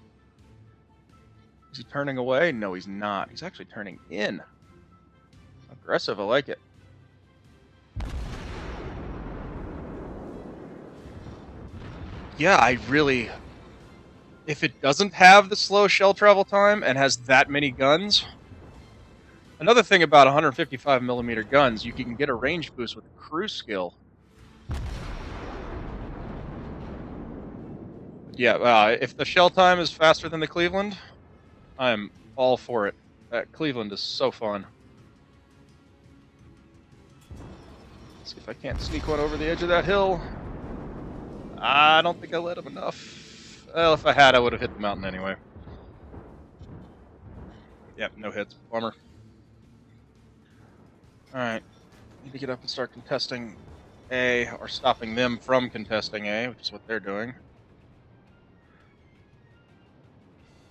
Is he turning away? No, he's not. He's actually turning in. Aggressive, I like it. Yeah, I really... If it doesn't have the slow shell travel time and has that many guns... Another thing about 155mm guns, you can get a range boost with cruise skill. Yeah, if the shell time is faster than the Cleveland, I'm all for it. That Cleveland is so fun. Let's see if I can't sneak one over the edge of that hill. I don't think I let him enough. Well, if I had, I would have hit the mountain anyway. Yep, no hits. Bummer. Alright. Need to get up and start contesting A, or stopping them from contesting A, which is what they're doing.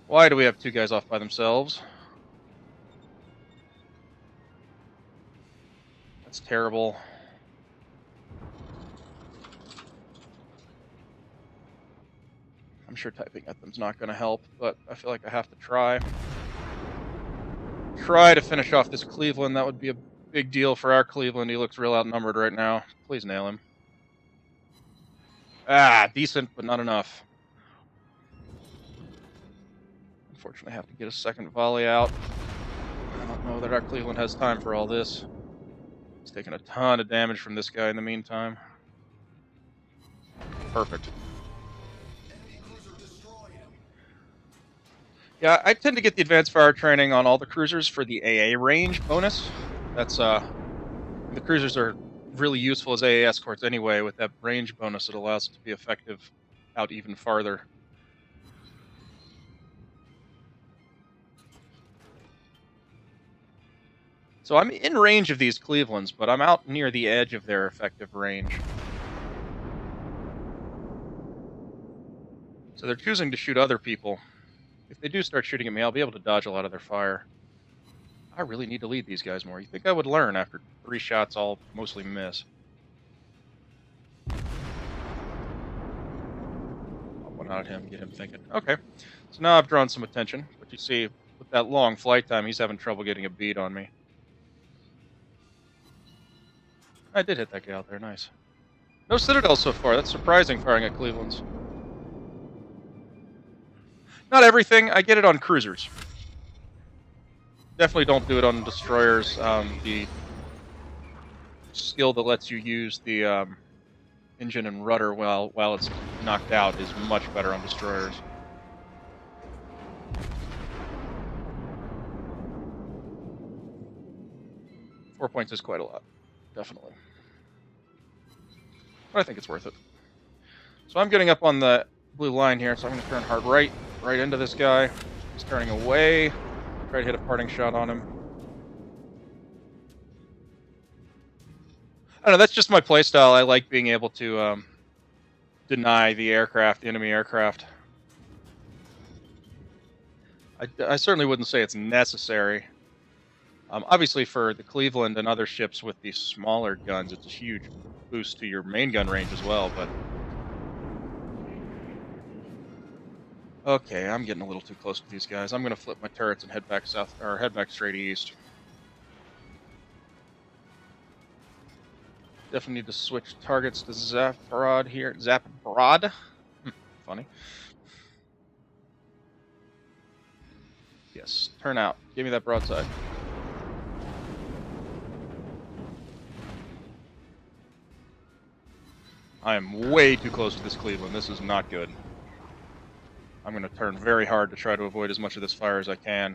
Why do we have two guys off by themselves? That's terrible. I'm sure typing at them's not going to help, but I feel like I have to try. Try to finish off this Cleveland. That would be a big deal for our Cleveland. He looks real outnumbered right now. Please nail him. Ah, decent, but not enough. Unfortunately, I have to get a second volley out. I don't know that our Cleveland has time for all this. He's taking a ton of damage from this guy in the meantime. Perfect. Yeah, I tend to get the advanced fire training on all the cruisers for the AA range bonus. That's, the cruisers are really useful as AA escorts anyway. With that range bonus, it allows it to be effective out even farther. So I'm in range of these Clevelands, but I'm out near the edge of their effective range. So they're choosing to shoot other people. If they do start shooting at me, I'll be able to dodge a lot of their fire. I really need to lead these guys more. You think I would learn after 3 shots I'll mostly miss. I'll one out at him, get him thinking. Okay, so now I've drawn some attention, but you see, with that long flight time, he's having trouble getting a bead on me. I did hit that guy out there, nice. No Citadel so far, that's surprising firing at Cleveland's. Not everything, I get it on cruisers. Definitely don't do it on destroyers. The skill that lets you use the engine and rudder while it's knocked out is much better on destroyers. Four points is quite a lot, definitely. But I think it's worth it. So I'm getting up on the blue line here, so I'm going to turn hard right into this guy. He's turning away. Try to hit a parting shot on him. I don't know, that's just my playstyle. I like being able to deny the enemy aircraft. I certainly wouldn't say it's necessary. Obviously, for the Cleveland and other ships with these smaller guns, it's a huge boost to your main gun range as well, but... Okay, I'm getting a little too close to these guys. I'm going to flip my turrets and head back south, or head back straight east. Definitely need to switch targets to Zaporod here. Zaporod? Funny. Yes, turn out. Give me that broadside. I am way too close to this Cleveland. This is not good. I'm going to turn very hard to try to avoid as much of this fire as I can.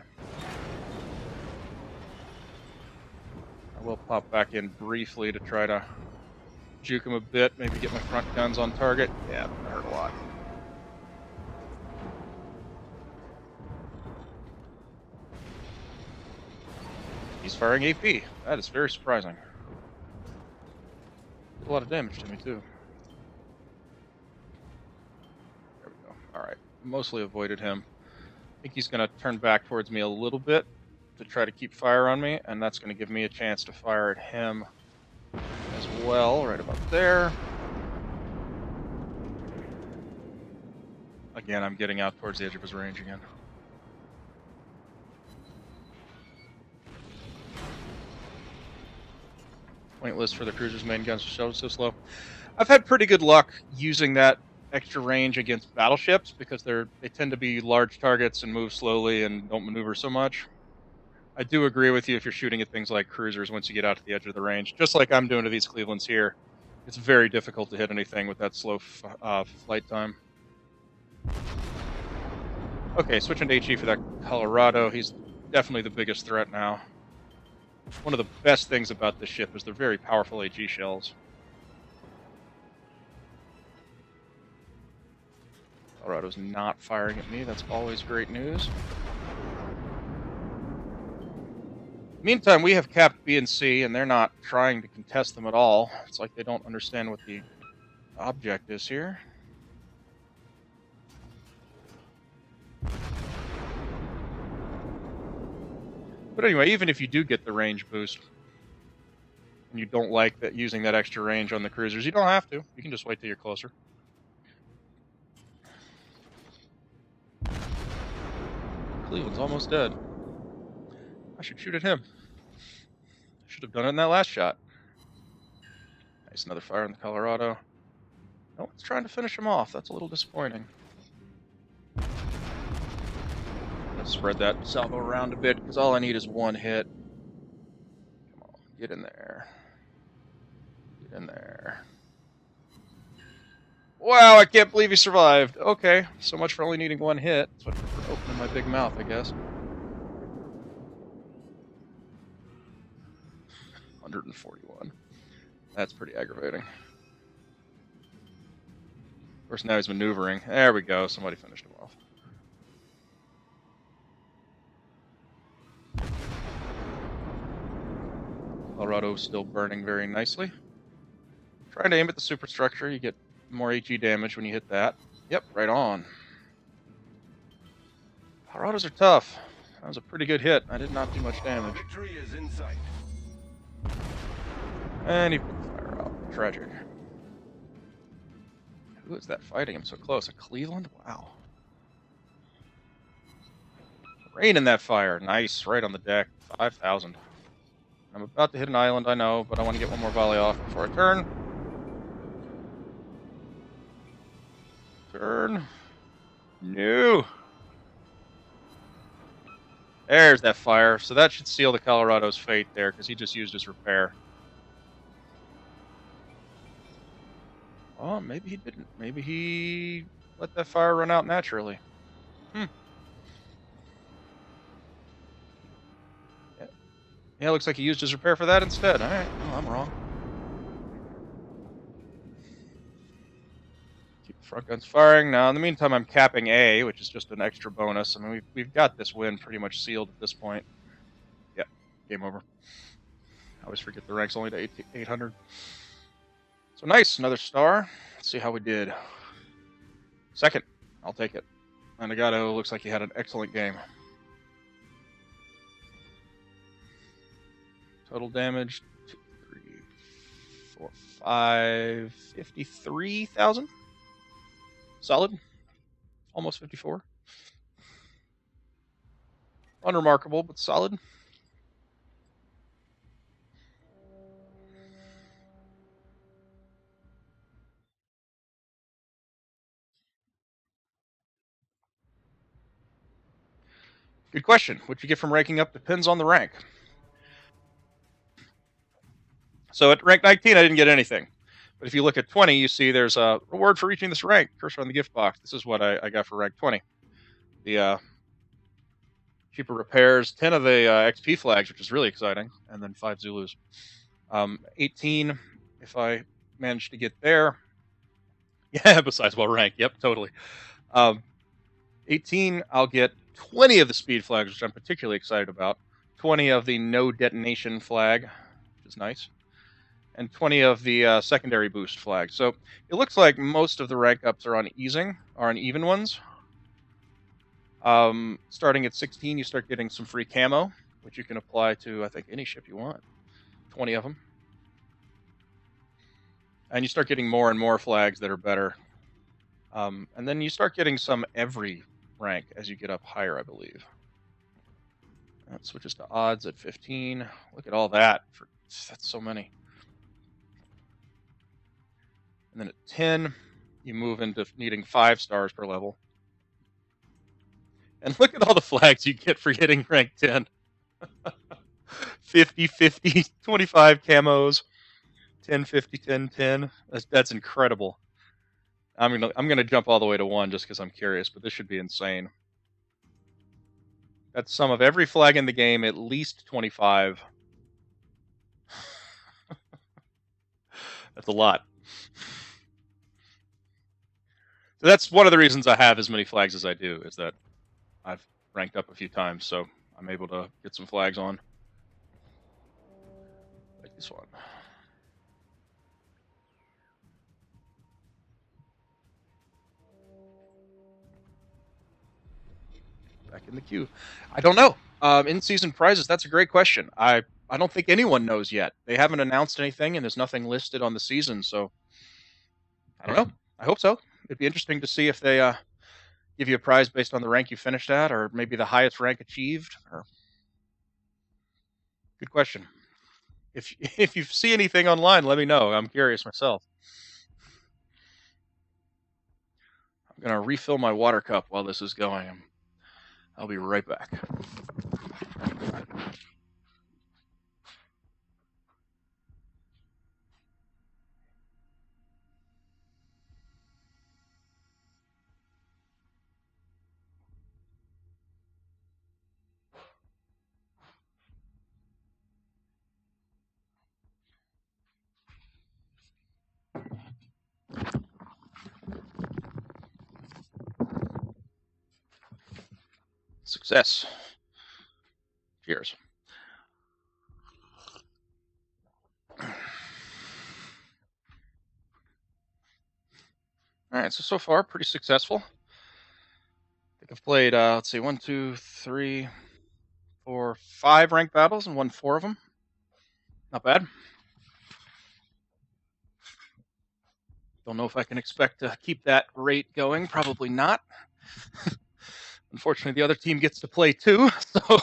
I will pop back in briefly to try to juke him a bit, maybe get my front guns on target. Yeah, that hurt a lot. He's firing AP. That is very surprising. Did a lot of damage to me, too. There we go. Alright. Mostly avoided him. I think he's going to turn back towards me a little bit to try to keep fire on me, and that's going to give me a chance to fire at him as well, right about there. Again, I'm getting out towards the edge of his range again. Pointless for the cruiser's main guns to show so slow. I've had pretty good luck using that extra range against battleships because they tend to be large targets and move slowly and don't maneuver so much. I do agree with you if you're shooting at things like cruisers once you get out to the edge of the range, just like I'm doing to these Clevelands here. It's very difficult to hit anything with that slow flight time. Okay, switching to HE for that Colorado. He's definitely the biggest threat now. One of the best things about this ship is they're very powerful HE shells. Colorado's not firing at me. That's always great news. Meantime, we have capped B and C, and they're not trying to contest them at all. It's like they don't understand what the object is here. But anyway, even if you do get the range boost, and you don't like that using that extra range on the cruisers, you don't have to. You can just wait till you're closer. Cleveland's almost dead. I should shoot at him. Should have done it in that last shot. Nice, another fire on the Colorado. No one's trying to finish him off. That's a little disappointing. Let's spread that salvo around a bit, because all I need is one hit. Come on, get in there. Get in there. Wow, I can't believe he survived. Okay, so much for only needing one hit. That's what for opening my big mouth, I guess. 141. That's pretty aggravating. Of course, now he's maneuvering. There we go. Somebody finished him off. Colorado's still burning very nicely. Trying to aim at the superstructure. You get more HE damage when you hit that. Yep, right on. Colorados are tough. That was a pretty good hit. I did not do much damage. Victory is in sight. And he put the fire out. Tragic. Who is that fighting him so close? A Cleveland? Wow. Rain in that fire. Nice. Right on the deck. 5,000. I'm about to hit an island, I know, but I want to get one more volley off before I turn. Turn. No. There's that fire. So that should seal the Colorado's fate there, because he just used his repair. Oh, maybe he didn't. Maybe he let that fire run out naturally. Yeah, looks like he used his repair for that instead. Alright, well, I'm wrong. Keep the front guns firing. Now, in the meantime, I'm capping A, which is just an extra bonus. I mean, we've got this win pretty much sealed at this point. Yep, game over. I always forget the rank's only to 800. So nice, another star. Let's see how we did. Second, I'll take it. Nagato looks like he had an excellent game. Total damage, 2, 3, 4, 5, 53,000. Solid. Almost 54. Unremarkable, but solid. Good question. What you get from ranking up depends on the rank. So at rank 19, I didn't get anything. But if you look at 20, you see there's a reward for reaching this rank. Cursor on the gift box. This is what I got for rank 20. The cheaper repairs, 10 of the XP flags, which is really exciting, and then 5 Zulus. 18, if I manage to get there. Yeah, besides well rank. Yep, totally. 18, I'll get 20 of the speed flags, which I'm particularly excited about. 20 of the no detonation flag, which is nice. And 20 of the secondary boost flags. So it looks like most of the rank ups are on easing, are on even ones. Starting at 16, you start getting some free camo, which you can apply to, I think, any ship you want. 20 of them. And you start getting more and more flags that are better. And then you start getting some every rank as you get up higher, I believe. That switches to odds at 15. Look at all that. That's so many. And then at 10, you move into needing 5 stars per level. And look at all the flags you get for hitting rank 10. 50, 50, 25 camos, 10, 50, 10, 10. That's incredible. I'm gonna jump all the way to 1 just because I'm curious, but this should be insane. That's some of every flag in the game, at least 25. That's a lot. So that's one of the reasons I have as many flags as I do, is that I've ranked up a few times, so I'm able to get some flags on. Like this one. Back in the queue. I don't know. In-season prizes, that's a great question. I don't think anyone knows yet. They haven't announced anything, and there's nothing listed on the season, so I don't know. I hope so. It'd be interesting to see if they give you a prize based on the rank you finished at, or maybe the highest rank achieved. Or... Good question. If you see anything online, let me know. I'm curious myself. I'm gonna refill my water cup while this is going. I'll be right back. Success. Cheers. All right, so far, pretty successful. I think I've played, let's see, 1, 2, 3, 4, 5 ranked battles and won 4 of them. Not bad. Don't know if I can expect to keep that rate going. Probably not. Unfortunately, the other team gets to play too, so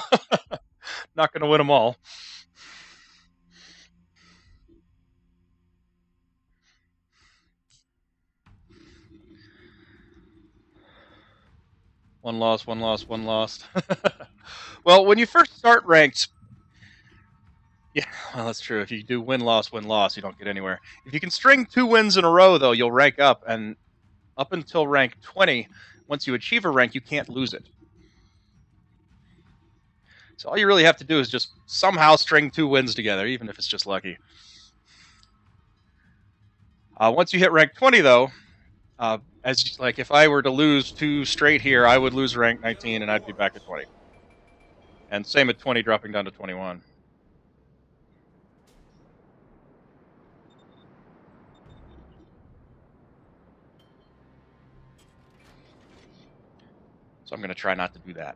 not going to win them all. One loss, one loss, one loss. Well, when you first start ranked, yeah, well, that's true. If you do win, loss, you don't get anywhere. If you can string 2 wins in a row, though, you'll rank up, and up until rank 20, once you achieve a rank, you can't lose it. So all you really have to do is just somehow string 2 wins together, even if it's just lucky. Once you hit rank 20, though, as like if I were to lose 2 straight here, I would lose rank 19 and I'd be back at 20. And same at 20, dropping down to 21. So I'm going to try not to do that.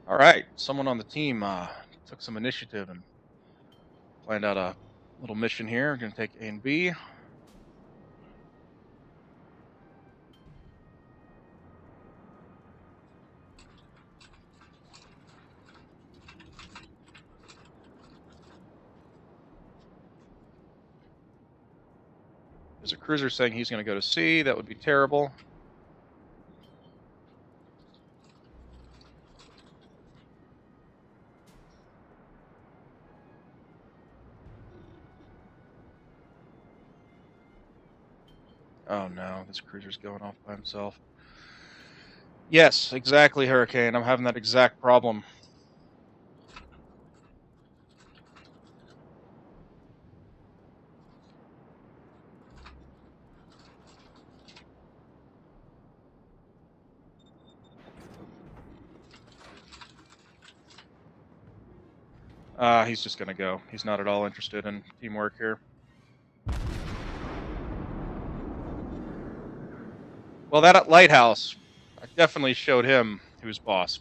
All right, someone on the team took some initiative and planned out a little mission here. We're going to take A and B. There's a cruiser saying he's going to go to C. That would be terrible. Oh no, this cruiser's going off by himself. Yes, exactly, Hurricane. I'm having that exact problem. He's just gonna go. He's not at all interested in teamwork here. Well, that lighthouse, I definitely showed him who's boss.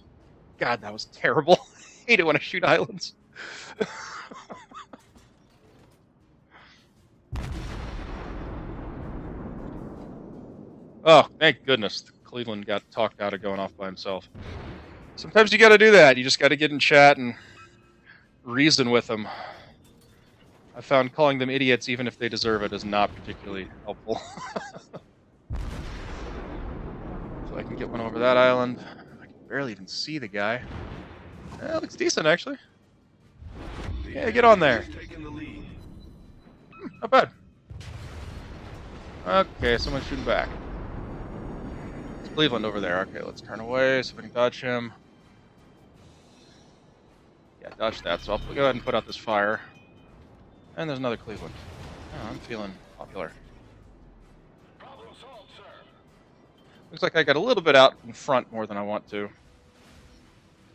God, that was terrible. I hate it when I shoot islands. Oh, thank goodness. Cleveland got talked out of going off by himself. Sometimes you gotta do that. You just gotta get in chat and reason with them. I found calling them idiots, even if they deserve it, is not particularly helpful. So I can get one over that island. I can barely even see the guy. It looks decent, actually. Yeah, get on there. Not bad. Okay, someone's shooting back. It's Cleveland over there. Okay, let's turn away so we can dodge him. Yeah, dodge that. So I'll go ahead and put out this fire. And there's another Cleveland. Oh, I'm feeling popular. Looks like I got a little bit out in front more than I want to.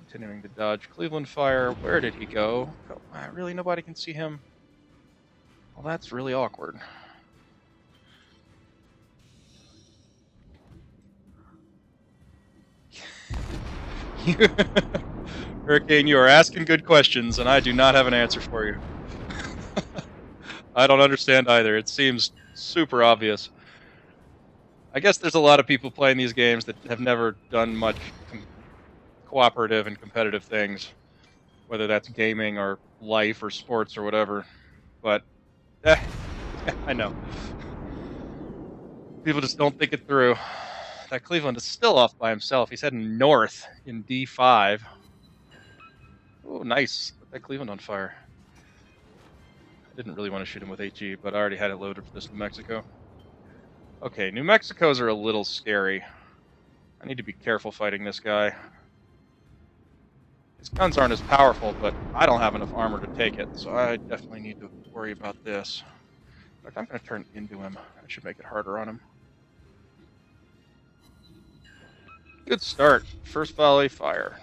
Continuing to dodge Cleveland fire. Where did he go? Oh, really, nobody can see him? Well, that's really awkward. Hurricane, you are asking good questions, and I do not have an answer for you. I don't understand either. It seems super obvious. I guess there's a lot of people playing these games that have never done much cooperative and competitive things, whether that's gaming or life or sports or whatever. But, I know. People just don't think it through. That Cleveland is still off by himself. He's heading north in D5. Oh, nice. Put that Cleveland on fire. I didn't really want to shoot him with HE, but I already had it loaded for this New Mexico. Okay, New Mexicos are a little scary. I need to be careful fighting this guy. His guns aren't as powerful, but I don't have enough armor to take it, so I definitely need to worry about this. In fact, I'm going to turn into him. I should make it harder on him. Good start. First volley, fire.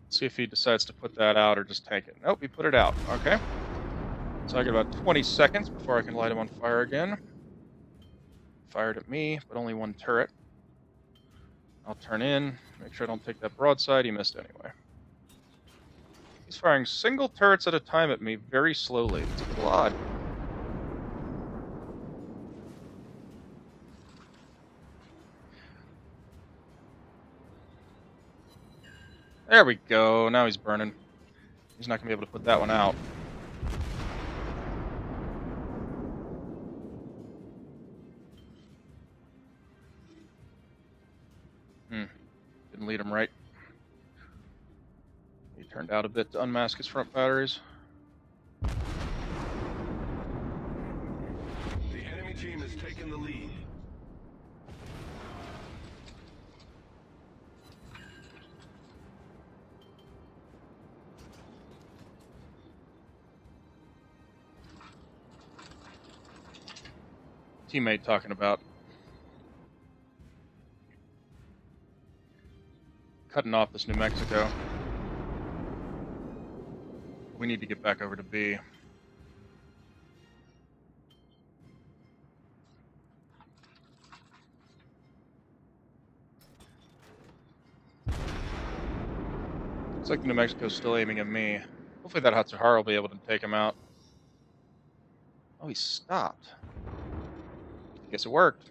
See if he decides to put that out or just tank it. Nope, he put it out. Okay. So I get about 20 seconds before I can light him on fire again. Fired at me, but only one turret. I'll turn in, make sure I don't take that broadside. He missed anyway. He's firing single turrets at a time at me very slowly. It's a little odd. There we go. Now he's burning. He's not going to be able to put that one out. Didn't lead him right. He turned out a bit to unmask his front batteries. The enemy team has taken the lead. Teammate talking about cutting off this New Mexico. We need to get back over to B. Looks like New Mexico's still aiming at me. Hopefully that Hatsuhara will be able to take him out. Oh, he stopped. I guess it worked.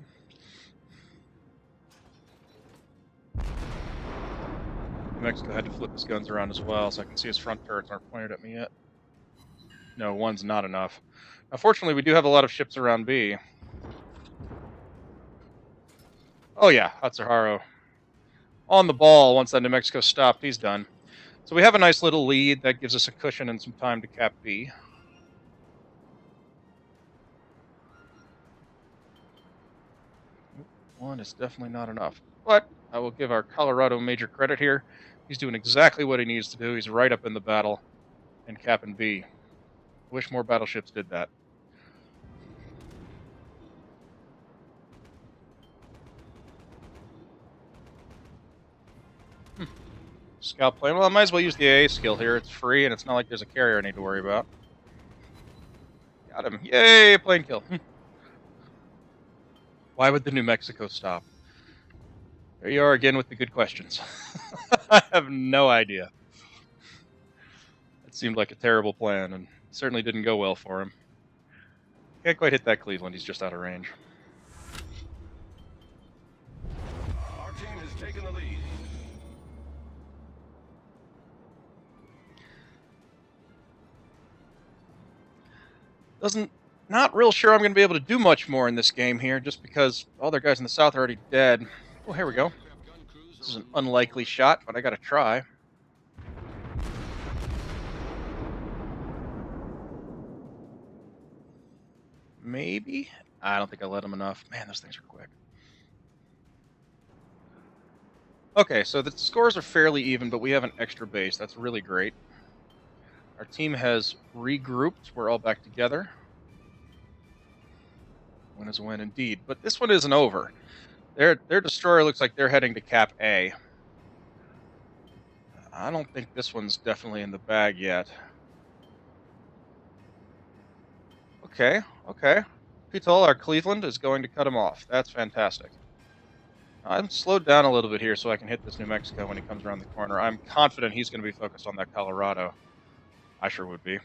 New Mexico had to flip his guns around as well, so I can see his front turrets aren't pointed at me yet. No, one's not enough. Unfortunately, we do have a lot of ships around B. Oh yeah, Hatsuhara. On the ball once that New Mexico stopped, he's done. So we have a nice little lead that gives us a cushion and some time to cap B. One is definitely not enough. But I will give our Colorado major credit here. He's doing exactly what he needs to do. He's right up in the battle and capping B. Wish more battleships did that. Scout plane. Well, I might as well use the AA skill here. It's free, and it's not like there's a carrier I need to worry about. Got him. Yay, plane kill. Why would the New Mexico stop? There you are again with the good questions. I have no idea. It seemed like a terrible plan, and certainly didn't go well for him. Can't quite hit that Cleveland. He's just out of range. Our team has taken the lead. Not real sure I'm going to be able to do much more in this game here, just because all their guys in the south are already dead. Oh, here we go. This is an unlikely shot, but I got to try. Maybe? I don't think I let him enough. Man, those things are quick. Okay, so the scores are fairly even, but we have an extra base. That's really great. Our team has regrouped. We're all back together. Win is a win indeed. But this one isn't over. Their destroyer looks like they're heading to Cap A. I don't think this one's definitely in the bag yet. Okay. Pitol, our Cleveland, is going to cut him off. That's fantastic. I'm slowed down a little bit here so I can hit this New Mexico when he comes around the corner. I'm confident he's going to be focused on that Colorado. I sure would be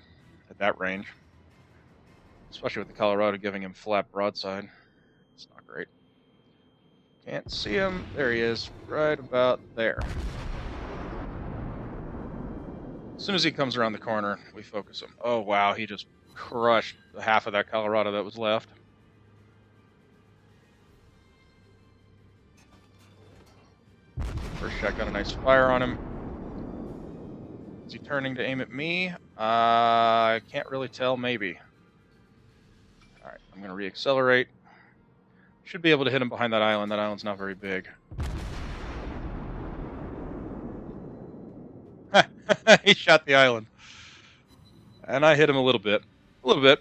at that range. Especially with the Colorado giving him flat broadside. It's not great. Can't see him. There he is, right about there. As soon as he comes around the corner, we focus him. Oh, wow, he just crushed half of that Colorado that was left. First shot got a nice fire on him. Is he turning to aim at me? I can't really tell, maybe. Alright, I'm going to reaccelerate. Should be able to hit him behind that island. That island's not very big. He shot the island. And I hit him a little bit. A little bit.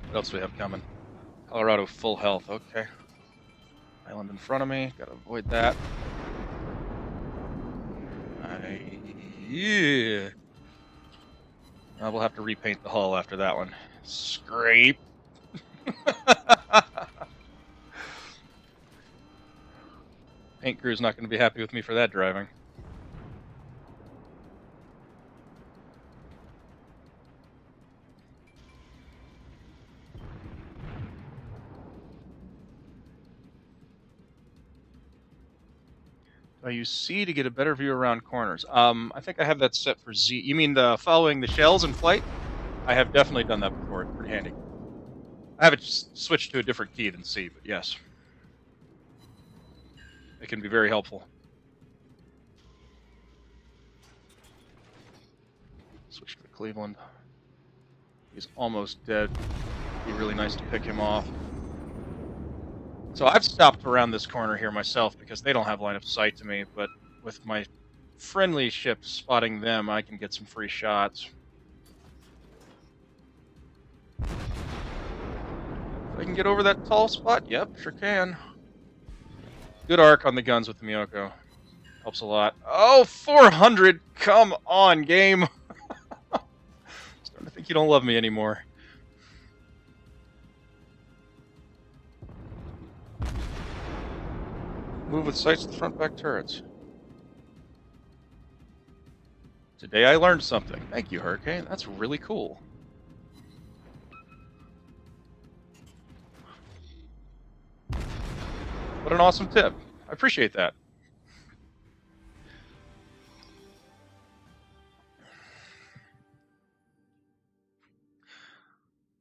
What else do we have coming? Colorado full health. Okay. Island in front of me. Gotta avoid that. Yeah. We'll have to repaint the hull after that one. Scrape. Paint crew's not going to be happy with me for that driving. I use C to get a better view around corners. I think I have that set for Z. You mean the following the shells in flight? I have definitely done that before. It's pretty handy. I have it switched to a different key than C, but yes. It can be very helpful. Switch to Cleveland. He's almost dead. Be really nice to pick him off. So I've stopped around this corner here myself because they don't have line of sight to me, but with my friendly ship spotting them, I can get some free shots. If I can get over that tall spot, yep, sure can. Good arc on the guns with the Myoko. Helps a lot. Oh, 400! Come on, game! Starting to think you don't love me anymore. Move with sights to the front back turrets. Today I learned something. Thank you, Hurricane. That's really cool. What an awesome tip. I appreciate that.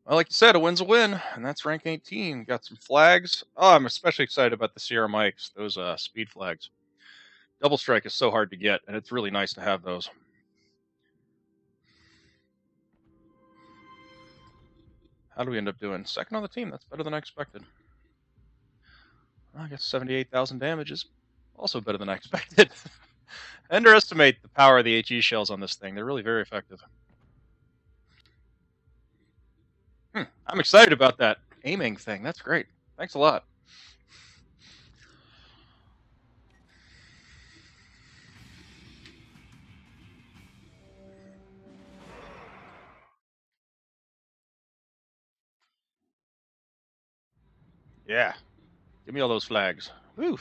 Well, like you said, a win's a win, and that's rank 18. Got some flags. Oh, I'm especially excited about the Sierra Mikes, those speed flags. Double strike is so hard to get, and it's really nice to have those. How do we end up doing? Second on the team. That's better than I expected. I guess 78,000 damage is also better than I expected. Underestimate the power of the HE shells on this thing. They're really very effective. I'm excited about that aiming thing. That's great. Thanks a lot. Yeah. Give me all those flags. Woo.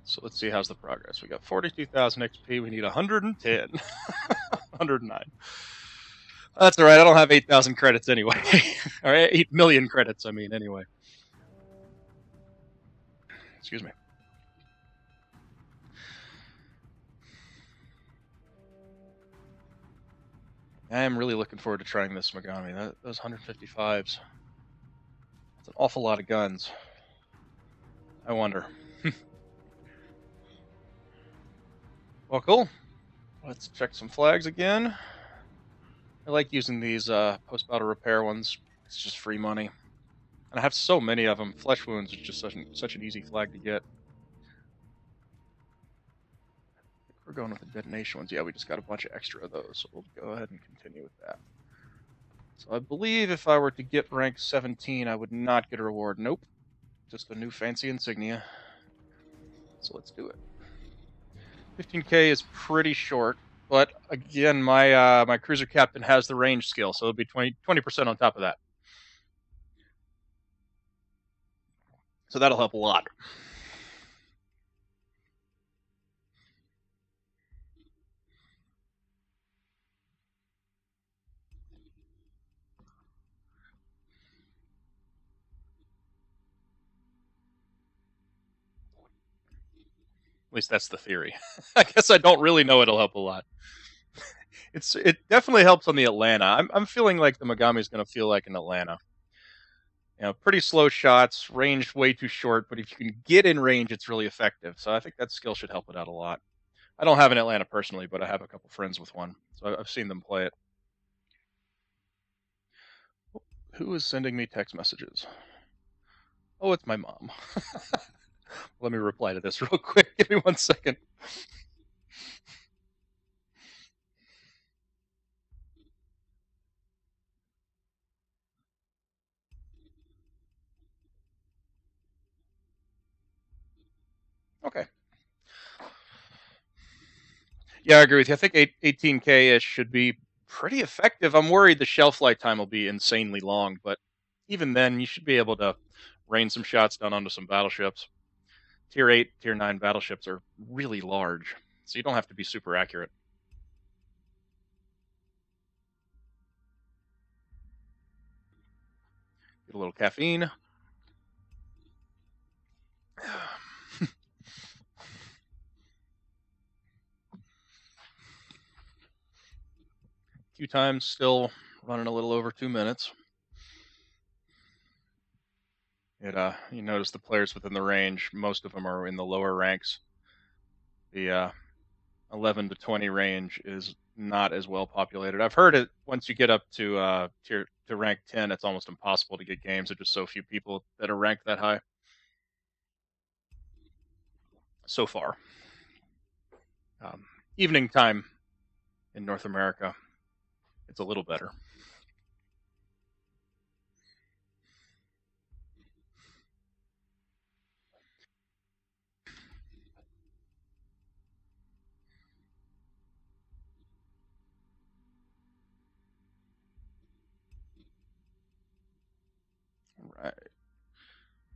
So let's see how's the progress. We got 42,000 XP. We need 110. 109. That's all right. I don't have 8,000 credits anyway. Or 8 million credits, I mean, anyway. Excuse me. I am really looking forward to trying this Megami. Those 155s. That's an awful lot of guns. I wonder. Well, cool. Let's check some flags again. I like using these post-battle repair ones. It's just free money. And I have so many of them. Flesh wounds is just such an easy flag to get. We're going with the detonation ones. Yeah, we just got a bunch of extra of those, so we'll go ahead and continue with that. So I believe if I were to get rank 17, I would not get a reward. Nope. Just a new fancy insignia. So let's do it. 15k is pretty short, but again, my my cruiser captain has the range skill, so it'll be 20% on top of that. So that'll help a lot. At least that's the theory. I guess I don't really know it'll help a lot. It definitely helps on the Atlanta. I'm feeling like the Megami is going to feel like an Atlanta. You know, pretty slow shots, range way too short, but if you can get in range, it's really effective. So I think that skill should help it out a lot. I don't have an Atlanta personally, but I have a couple friends with one, so I've seen them play it. Who is sending me text messages? Oh, it's my mom. Let me reply to this real quick. Give me 1 second. Okay. Yeah, I agree with you. I think 18k-ish should be pretty effective. I'm worried the shelf life time will be insanely long, but even then, you should be able to rain some shots down onto some battleships. Tier 8, Tier 9 battleships are really large, so you don't have to be super accurate. Get a little caffeine. Queue time's still running a little over 2 minutes. You notice the players within the range, most of them are in the lower ranks. The 11 to 20 range is not as well populated. I've heard it once you get up to rank 10, it's almost impossible to get games. There's just so few people that are ranked that high so far. Evening time in North America, it's a little better. All right.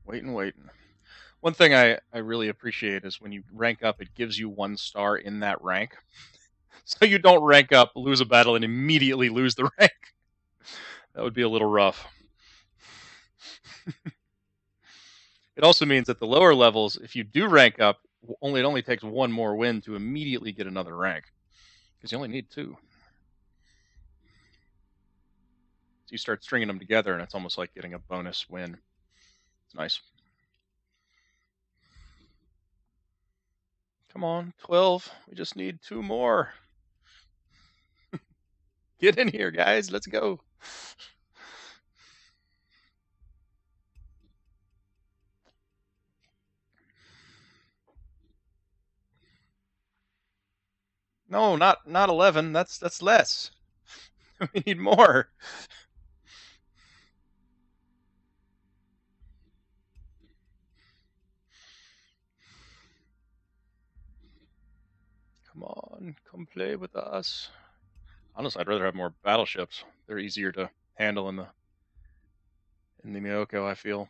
Waiting. One thing I really appreciate is when you rank up, it gives you 1 star in that rank. So you don't rank up, lose a battle, and immediately lose the rank. That would be a little rough. It also means at the lower levels, if you do rank up, it only takes 1 more win to immediately get another rank. Because you only need 2. So you start stringing them together, and it's almost like getting a bonus win. It's nice. Come on, 12. We just need 2 more. Get in here, guys. Let's go. No, not 11. That's less. We need more. Come on, come play with us. Honestly, I'd rather have more battleships. They're easier to handle in the Myoko, I feel.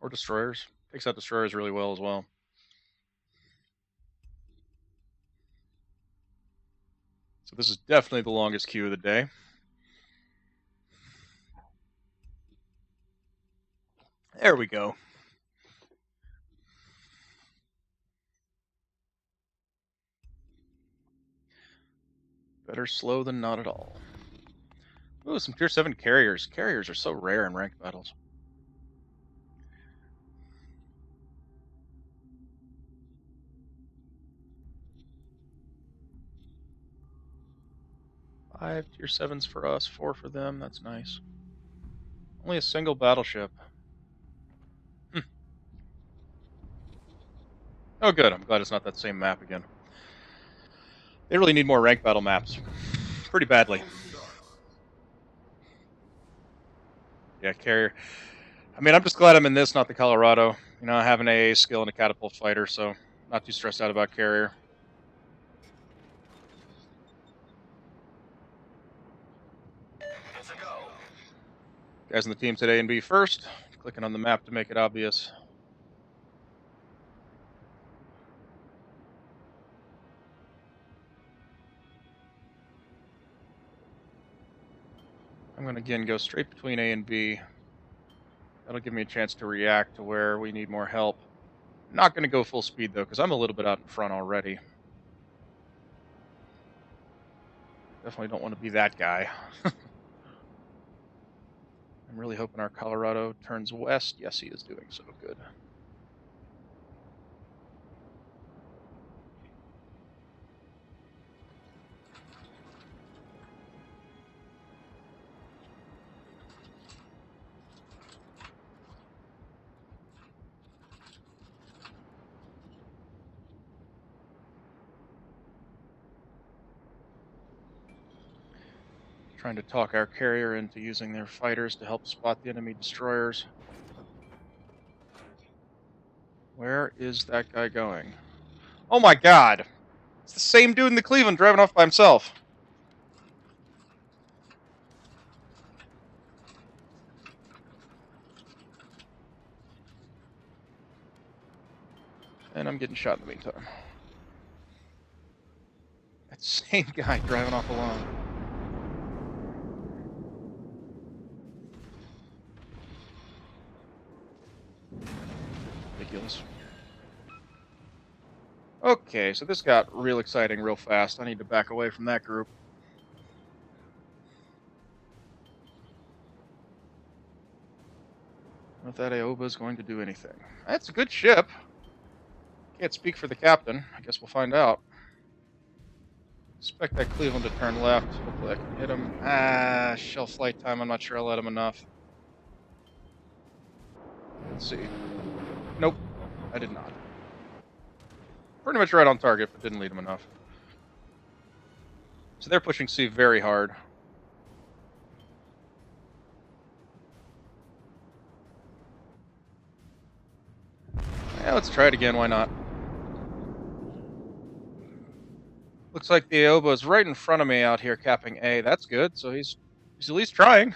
Or destroyers. Takes out destroyers really well as well. So this is definitely the longest queue of the day. There we go. Better slow than not at all. Ooh, some tier 7 carriers. Carriers are so rare in ranked battles. Five tier 7s for us, 4 for them. That's nice. Only a single battleship. Oh, good. I'm glad it's not that same map again. They really need more ranked battle maps. Pretty badly. Yeah, carrier. I mean, I'm just glad I'm in this, not the Colorado. You know, I have an AA skill and a catapult fighter, so not too stressed out about carrier. Guys on the team today and B first. Clicking on the map to make it obvious. I'm going to again go straight between A and B. That'll give me a chance to react to where we need more help. Not going to go full speed though, because I'm a little bit out in front already. Definitely don't want to be that guy. I'm really hoping our Colorado turns west. Yes, he is doing so. Good. Trying to talk our carrier into using their fighters to help spot the enemy destroyers. Where is that guy going? Oh my god! It's the same dude in the Cleveland driving off by himself. And I'm getting shot in the meantime. That same guy driving off alone. Ridiculous. Okay, so this got real exciting real fast. I need to back away from that group. if that Aoba is going to do anything. That's a good ship. Can't speak for the captain. I guess we'll find out. Expect that Cleveland to turn left. Hopefully I can hit him. Ah, shell flight time. I'm not sure I'll let him enough. Let's see. Nope, I did not. Pretty much right on target, but didn't lead him enough. So they're pushing C very hard. Yeah, let's try it again. Why not? Looks like the Aoba is right in front of me out here capping A. That's good. So he's at least trying.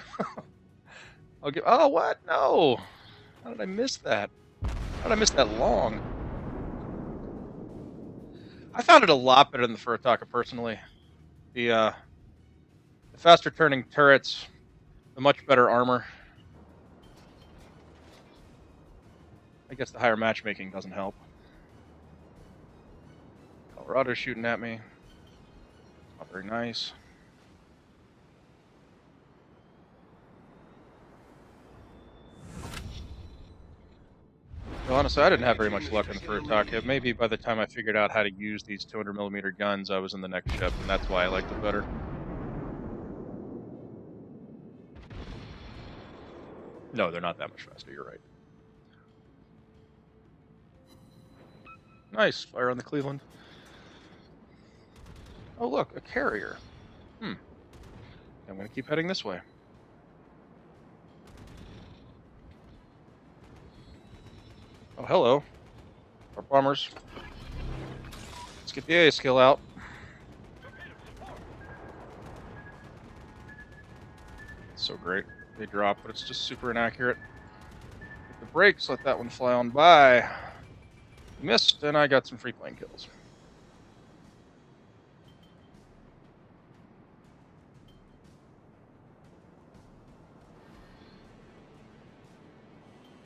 I'll give. Oh, what? No. How did I miss that? How did I miss that long? I found it a lot better than the Furutaka personally. The faster turning turrets, the much better armor. I guess the higher matchmaking doesn't help. Colorado's shooting at me. Not very nice. Well, honestly, I didn't have very much luck in the Furutaka. Maybe by the time I figured out how to use these 200mm guns, I was in the next ship, and that's why I liked it better. No, they're not that much faster, you're right. Nice, fire on the Cleveland. Oh look, a carrier. I'm gonna keep heading this way. Oh, hello. Our bombers. Let's get the A skill out. It's so great. They drop, but it's just super inaccurate. Hit the brakes, let that one fly on by. Missed, and I got some free plane kills.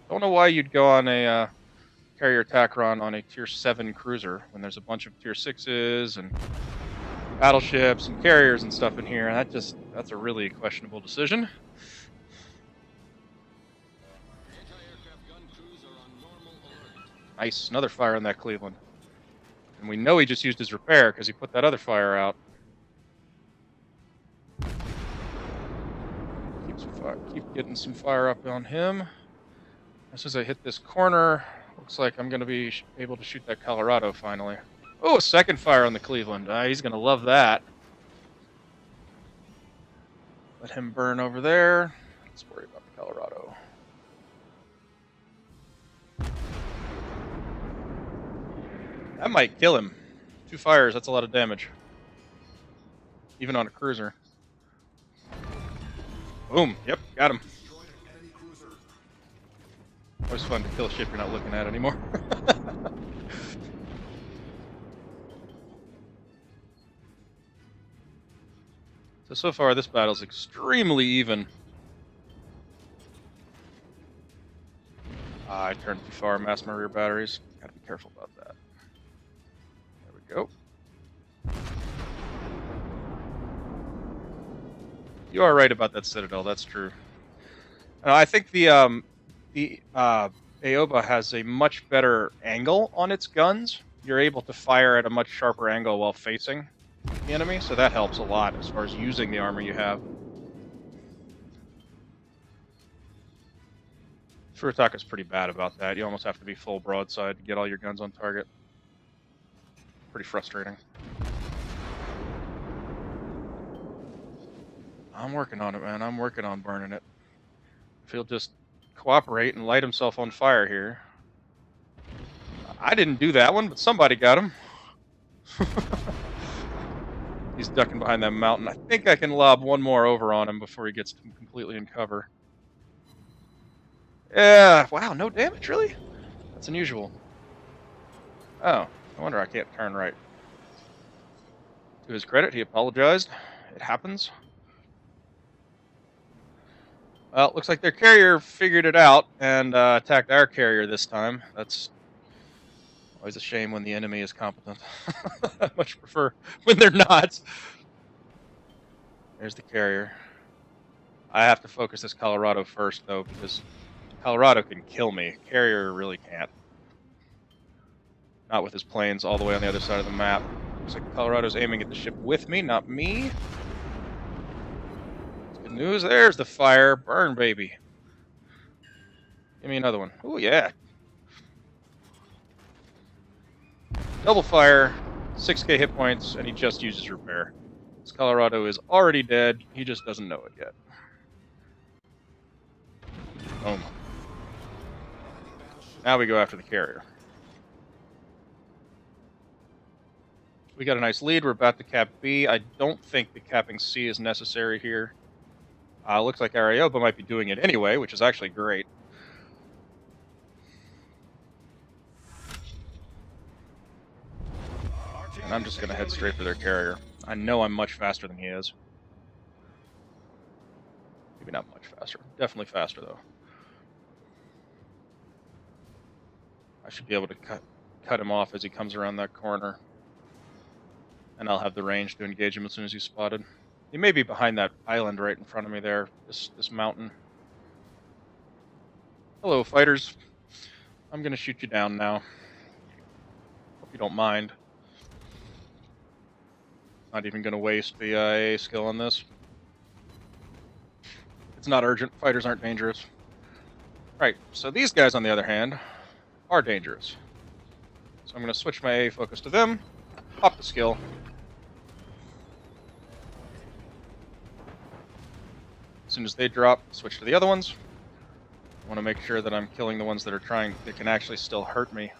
Don't know why you'd go on a carrier attack run on a tier 7 cruiser when there's a bunch of tier 6s and battleships and carriers and stuff in here. That's a really questionable decision. Nice, another fire on that Cleveland. And we know he just used his repair because he put that other fire out. Keep getting some fire up on him. As soon as I hit this corner, looks like I'm going to be able to shoot that Colorado finally. Oh, second fire on the Cleveland. He's going to love that. Let him burn over there. Let's worry about the Colorado. That might kill him. 2 fires, that's a lot of damage. Even on a cruiser. Boom, yep, got him. Always fun to kill a ship you're not looking at anymore. So far this battle's extremely even. I turned too far, mass my rear batteries. Gotta be careful about that. There we go. You are right about that Citadel, that's true. I think the Aoba has a much better angle on its guns. You're able to fire at a much sharper angle while facing the enemy, so that helps a lot as far as using the armor you have. Furutaka's pretty bad about that. You almost have to be full broadside to get all your guns on target. Pretty frustrating. I'm working on it, man. I'm working on burning it. If he'll just cooperate and light himself on fire here. I didn't do that one, but somebody got him. He's ducking behind that mountain. I think I can lob one more over on him before he gets completely in cover. Yeah, wow, no damage, really? That's unusual. Oh, no wonder I can't turn right. To his credit, he apologized. It happens. Well, looks like their carrier figured it out and attacked our carrier this time. That's always a shame when the enemy is competent. I much prefer when they're not. There's the carrier. I have to focus this Colorado first, though, because Colorado can kill me. Carrier really can't. Not with his planes all the way on the other side of the map. Looks like Colorado's aiming at the ship with me, not me. Good news. There's the fire. Burn, baby. Give me another one. Oh, yeah. Double fire, 6k hit points, and he just uses repair. This Colorado is already dead. He just doesn't know it yet. Boom. Now we go after the carrier. We got a nice lead. We're about to cap B. I don't think the capping C is necessary here. Looks like Areoba might be doing it anyway, which is actually great. And I'm just going to head straight for their carrier. I know I'm much faster than he is. Maybe not much faster. Definitely faster, though. I should be able to cut him off as he comes around that corner. And I'll have the range to engage him as soon as he's spotted. He may be behind that island right in front of me there, this mountain. Hello, fighters. I'm going to shoot you down now. Hope you don't mind. Not even going to waste the AA skill on this. It's not urgent. Fighters aren't dangerous. Right, so these guys, on the other hand, are dangerous. So I'm going to switch my AA focus to them, pop the skill. As soon as they drop, switch to the other ones. I want to make sure that I'm killing the ones that can actually still hurt me.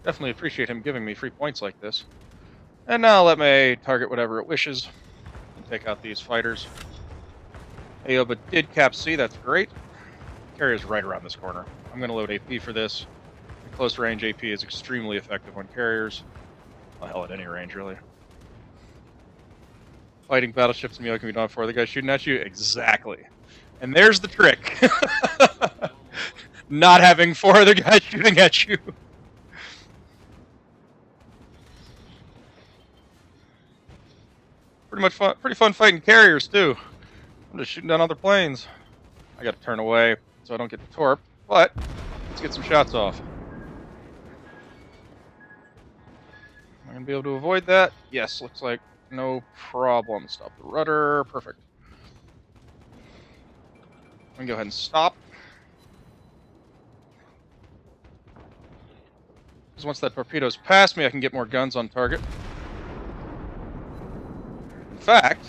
Definitely appreciate him giving me free points like this. And now let me target whatever it wishes and take out these fighters. Aoba did cap C, that's great. Carrier's right around this corner. I'm going to load AP for this. The close range AP is extremely effective on carriers. Well, hell, at any range, really. Fighting battleships and Myoko can be done for the guy shooting at you? Exactly. And there's the trick. Not having 4 other guys shooting at you. Pretty fun fighting carriers, too. I'm just shooting down other planes. I gotta turn away so I don't get the torp, but let's get some shots off. Am I gonna be able to avoid that? Yes, looks like no problem. Stop the rudder. Perfect. I'm gonna go ahead and stop. Because once that torpedo's past me, I can get more guns on target. In fact,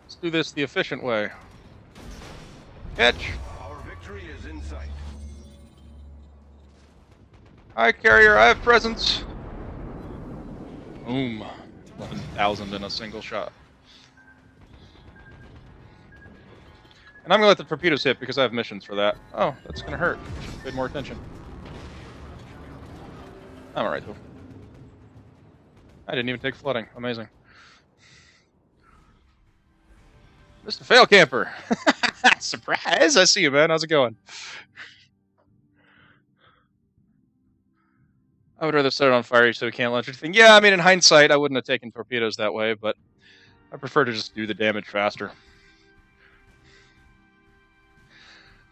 let's do this the efficient way. Catch. Our victory is in sight. Hi, carrier. I have presence. Boom. 11,000 in a single shot. And I'm gonna let the torpedoes hit because I have missions for that. Oh, that's gonna hurt. Should have paid more attention. I'm alright though. I didn't even take flooding. Amazing. Mr. Fail Camper! Surprise! I see you, man. How's it going? I would rather set it on fire so we can't launch anything. Yeah, I mean, in hindsight, I wouldn't have taken torpedoes that way, but I prefer to just do the damage faster.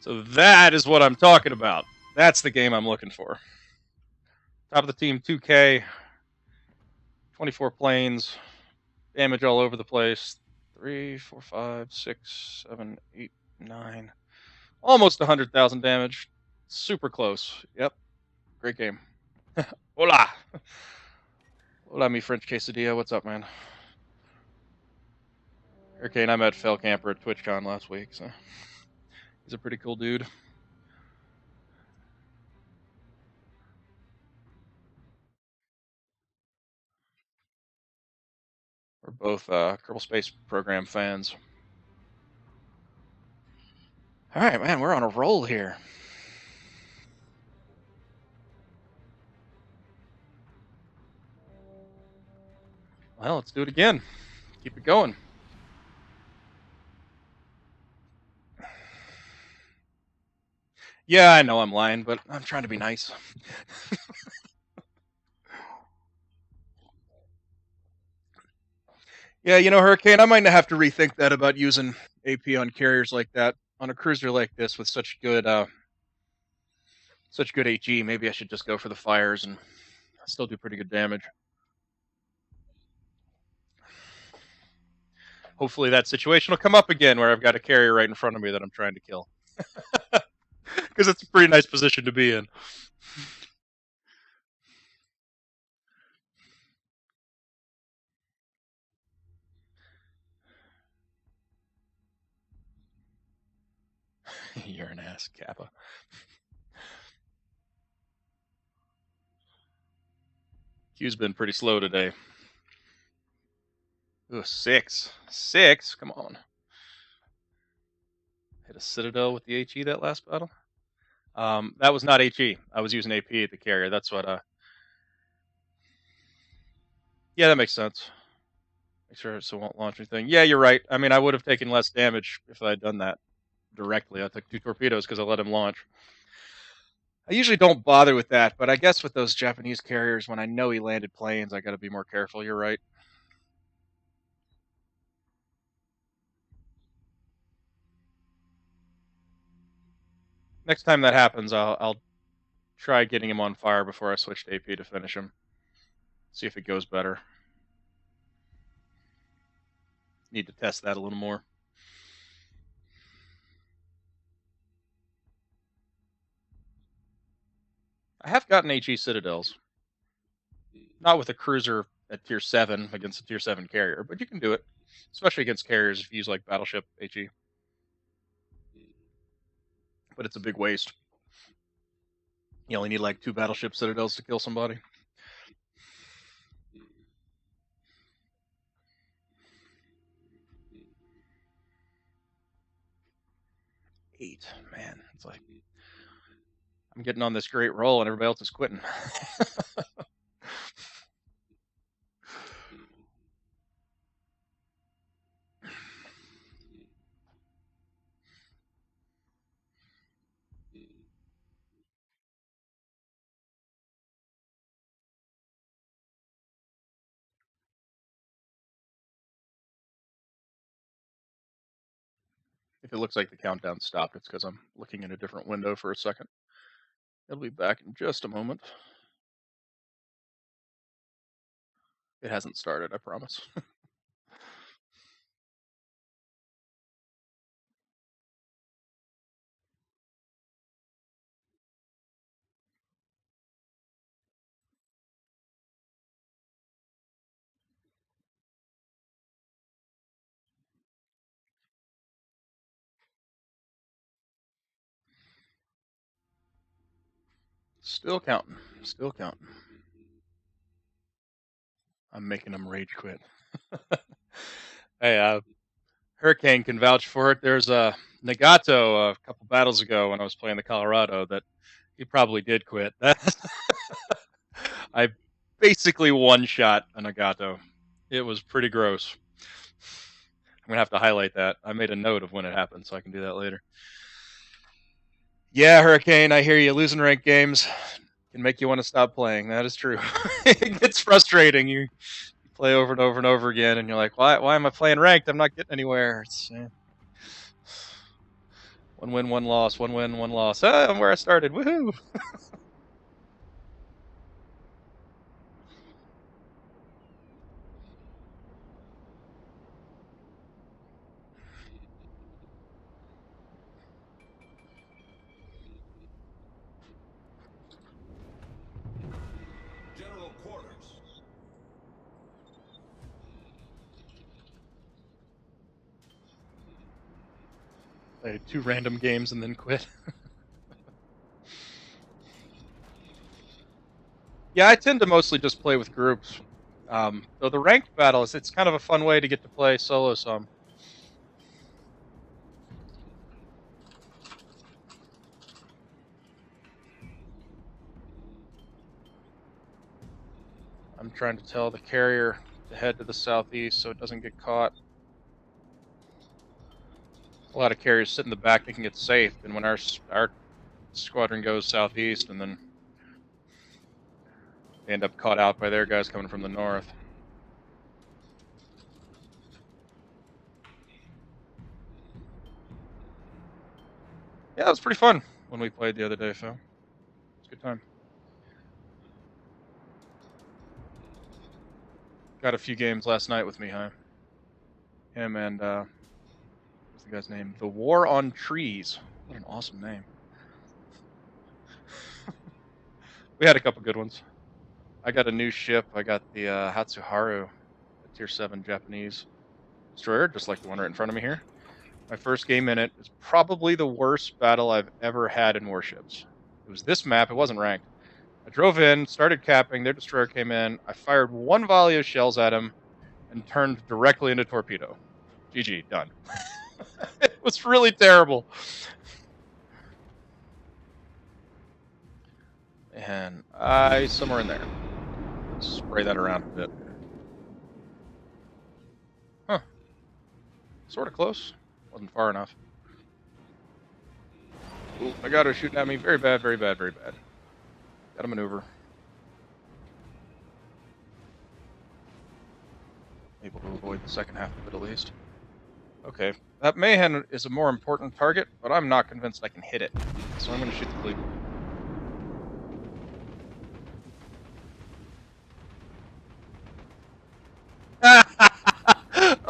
So that is what I'm talking about. That's the game I'm looking for. Top of the team, 2K, 24 planes, damage all over the place. 3, 4, 5, 6, 7, 8, 9. Almost 100,000 damage. Super close. Yep. Great game. Hola! Hola, mi French quesadilla. What's up, man? Hurricane, I met Fell Camper at TwitchCon last week, so he's a pretty cool dude. We're both Kerbal Space Program fans. All right, man, we're on a roll here. Well, let's do it again. Keep it going. Yeah, I know I'm lying, but I'm trying to be nice. Yeah, you know, Hurricane, I might have to rethink that about using AP on carriers like that. On a cruiser like this with such good HE, maybe I should just go for the fires and still do pretty good damage. Hopefully that situation will come up again where I've got a carrier right in front of me that I'm trying to kill. Because it's a pretty nice position to be in. You're an ass, Kappa. Q's been pretty slow today. Ooh, 6. 6? Come on. Hit a Citadel with the HE that last battle? That was not HE. I was using AP at the carrier. That's what, yeah, that makes sense. Make sure it won't launch anything. Yeah, you're right. I mean, I would have taken less damage if I had done that directly. I took 2 torpedoes because I let him launch. I usually don't bother with that, but I guess with those Japanese carriers, when I know he landed planes, I got to be more careful. You're right. Next time that happens, I'll try getting him on fire before I switch to AP to finish him. See if it goes better. Need to test that a little more. I have gotten HE Citadels. Not with a cruiser at tier 7 against a tier 7 carrier, but you can do it. Especially against carriers if you use like Battleship HE. But it's a big waste. You only need like 2 Battleship Citadels to kill somebody. 8, man. It's like I'm getting on this great roll and everybody else is quitting. If it looks like the countdown stopped, it's because I'm looking in a different window for a second. It'll be back in just a moment. It hasn't started, I promise. Still counting. Still counting. I'm making them rage quit. Hey, Hurricane can vouch for it. There's a Nagato a couple battles ago when I was playing the Colorado that he probably did quit. I basically one-shot a Nagato. It was pretty gross. I'm gonna have to highlight that. I made a note of when it happened, so I can do that later. Yeah, Hurricane, I hear you. Losing ranked games can make you want to stop playing. That is true. It gets frustrating. You play over and over and over again, and you're like, why am I playing ranked? I'm not getting anywhere. It's 1 win, 1 loss, 1 win, 1 loss. Ah, I'm where I started. Woohoo! General quarters. Played 2 random games and then quit. Yeah, I tend to mostly just play with groups. Though the ranked battles, it's kind of a fun way to get to play solo some. I'm trying to tell the carrier to head to the southeast so it doesn't get caught. A lot of carriers sit in the back thinking it's safe, and when our squadron goes southeast, and then they end up caught out by their guys coming from the north. Yeah, it was pretty fun when we played the other day, Phil. It was a good time. Got a few games last night with me, huh? Him and, what's the guy's name? The War on Trees. What an awesome name. We had a couple good ones. I got a new ship. I got the Hatsuharu, a Tier 7 Japanese destroyer, just like the one right in front of me here. My first game in it is probably the worst battle I've ever had in warships. It was this map. It wasn't ranked. I drove in, started capping. Their destroyer came in. I fired one volley of shells at him and turned directly into torpedo. GG, done. It was really terrible. And somewhere in there. Spray that around a bit. Huh. Sort of close. Wasn't far enough. Ooh, my god, was shooting at me. Very bad, very bad, very bad. Got a maneuver. Able to avoid the second half of it at least. Okay. That Mayhem is a more important target, but I'm not convinced I can hit it. So I'm going to shoot the Cleveland.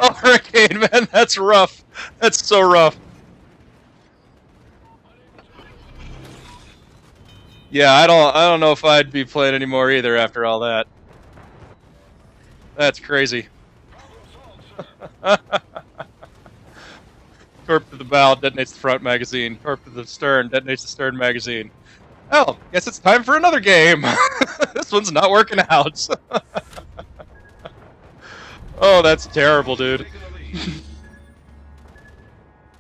Oh, Hurricane, man, that's rough. That's so rough. Yeah, I don't know if I'd be playing anymore either after all that. That's crazy. Torp to the bow detonates the front magazine. Torp to the stern detonates the stern magazine. Oh, guess it's time for another game. This one's not working out. Oh, that's terrible, dude.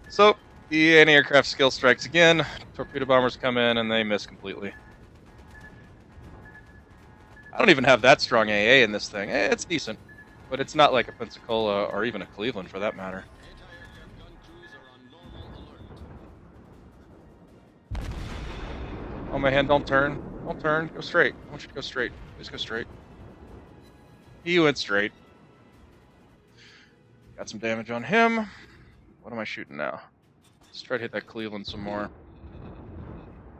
So, the anti-aircraft skill strikes again. Torpedo bombers come in and they miss completely. I don't even have that strong AA in this thing. It's decent, but it's not like a Pensacola or even a Cleveland for that matter. Oh, my hand, don't turn. Don't turn. Go straight. I want you to go straight. Please go straight. He went straight. Got some damage on him. What am I shooting now? Let's try to hit that Cleveland some more.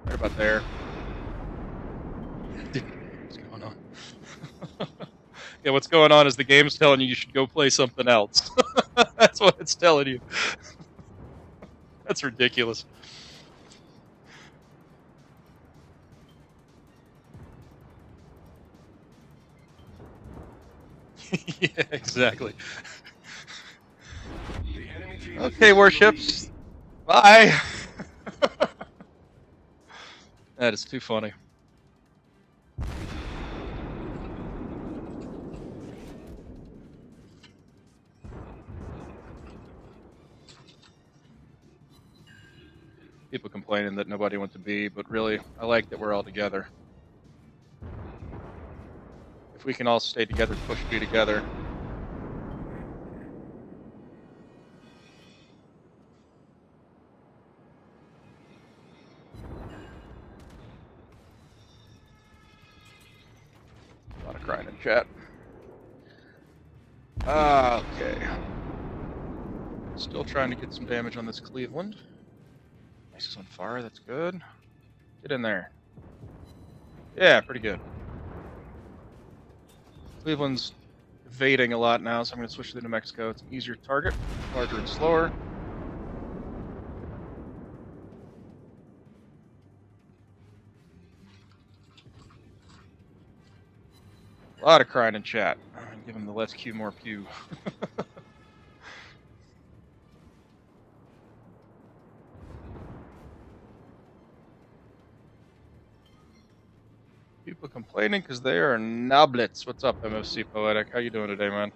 Right about there. What's going on? Yeah, what's going on is the game's telling you should go play something else. That's what it's telling you. That's ridiculous. Yeah, exactly. Okay, warships. Bye. That is too funny. People complaining that nobody went to B, but really, I like that we're all together. If we can all stay together, push B together. A lot of crying in chat. Okay. Still trying to get some damage on this Cleveland. Nice, is on fire, that's good. Get in there. Yeah, pretty good. Cleveland's evading a lot now, so I'm going to switch to New Mexico. It's an easier target, larger and slower. A lot of crying in chat. Give him the less Q, more pew. People complaining because they are noblets. What's up, MFC Poetic? How you doing today, man?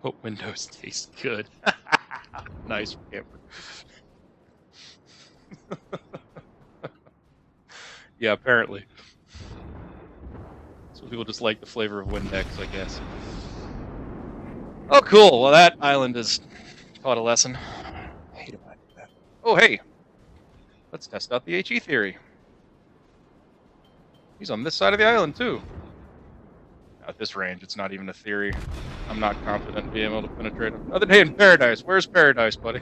Hope Windows taste good. Nice, camper. Yeah, apparently. So people just like the flavor of Windex, I guess. Oh, cool. Well, that island has taught a lesson. I hate it when I do that. Oh, hey. Let's test out the HE theory. He's on this side of the island, too. At this range, it's not even a theory. I'm not confident in being able to penetrate him. Another day in paradise. Where's paradise, buddy?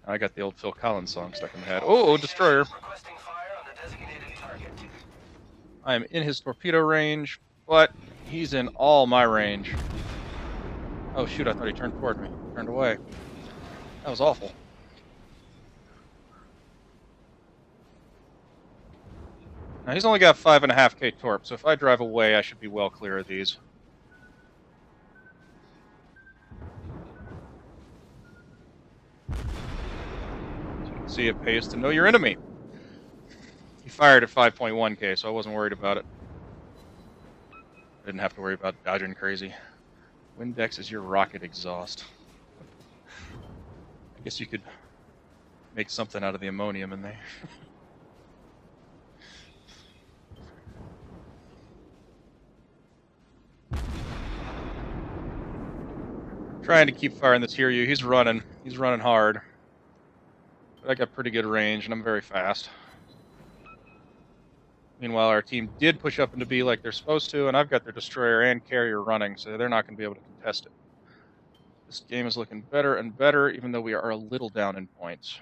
I got the old Phil Collins song stuck in my head. Oh, destroyer. Requesting fire on the designated target. I am in his torpedo range, but he's in all my range. Oh shoot, I thought he turned toward me. Turned away. That was awful. Now he's only got 5.5k torp, so if I drive away, I should be well clear of these. As you can see, it pays to know your enemy. He fired at 5.1k, so I wasn't worried about it. I didn't have to worry about dodging crazy. Windex is your rocket exhaust. I guess you could make something out of the ammonium in there. Trying to keep firing this Hiryu. He's running. He's running hard. But I got pretty good range, and I'm very fast. Meanwhile, our team did push up into B like they're supposed to, and I've got their destroyer and carrier running, so they're not going to be able to contest it. This game is looking better and better, even though we are a little down in points.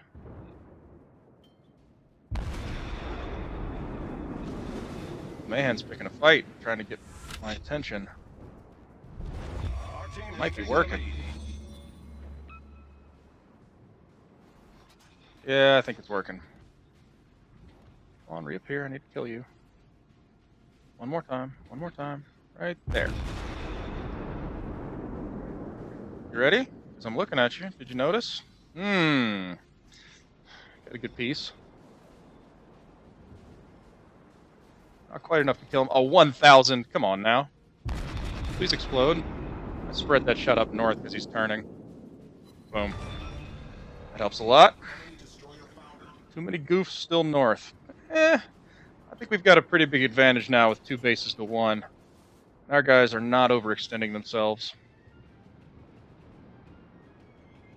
Mayhen's picking a fight, trying to get my attention. Might be working. Yeah, I think it's working. Come on, reappear. I need to kill you. One more time. One more time. Right there. You ready? Because I'm looking at you. Did you notice? Got a good piece. Not quite enough to kill him. Oh, 1,000. Come on now. Please explode. I spread that shot up north because he's turning. Boom. That helps a lot. Too many goofs still north. I think we've got a pretty big advantage now with 2 bases to 1. Our guys are not overextending themselves.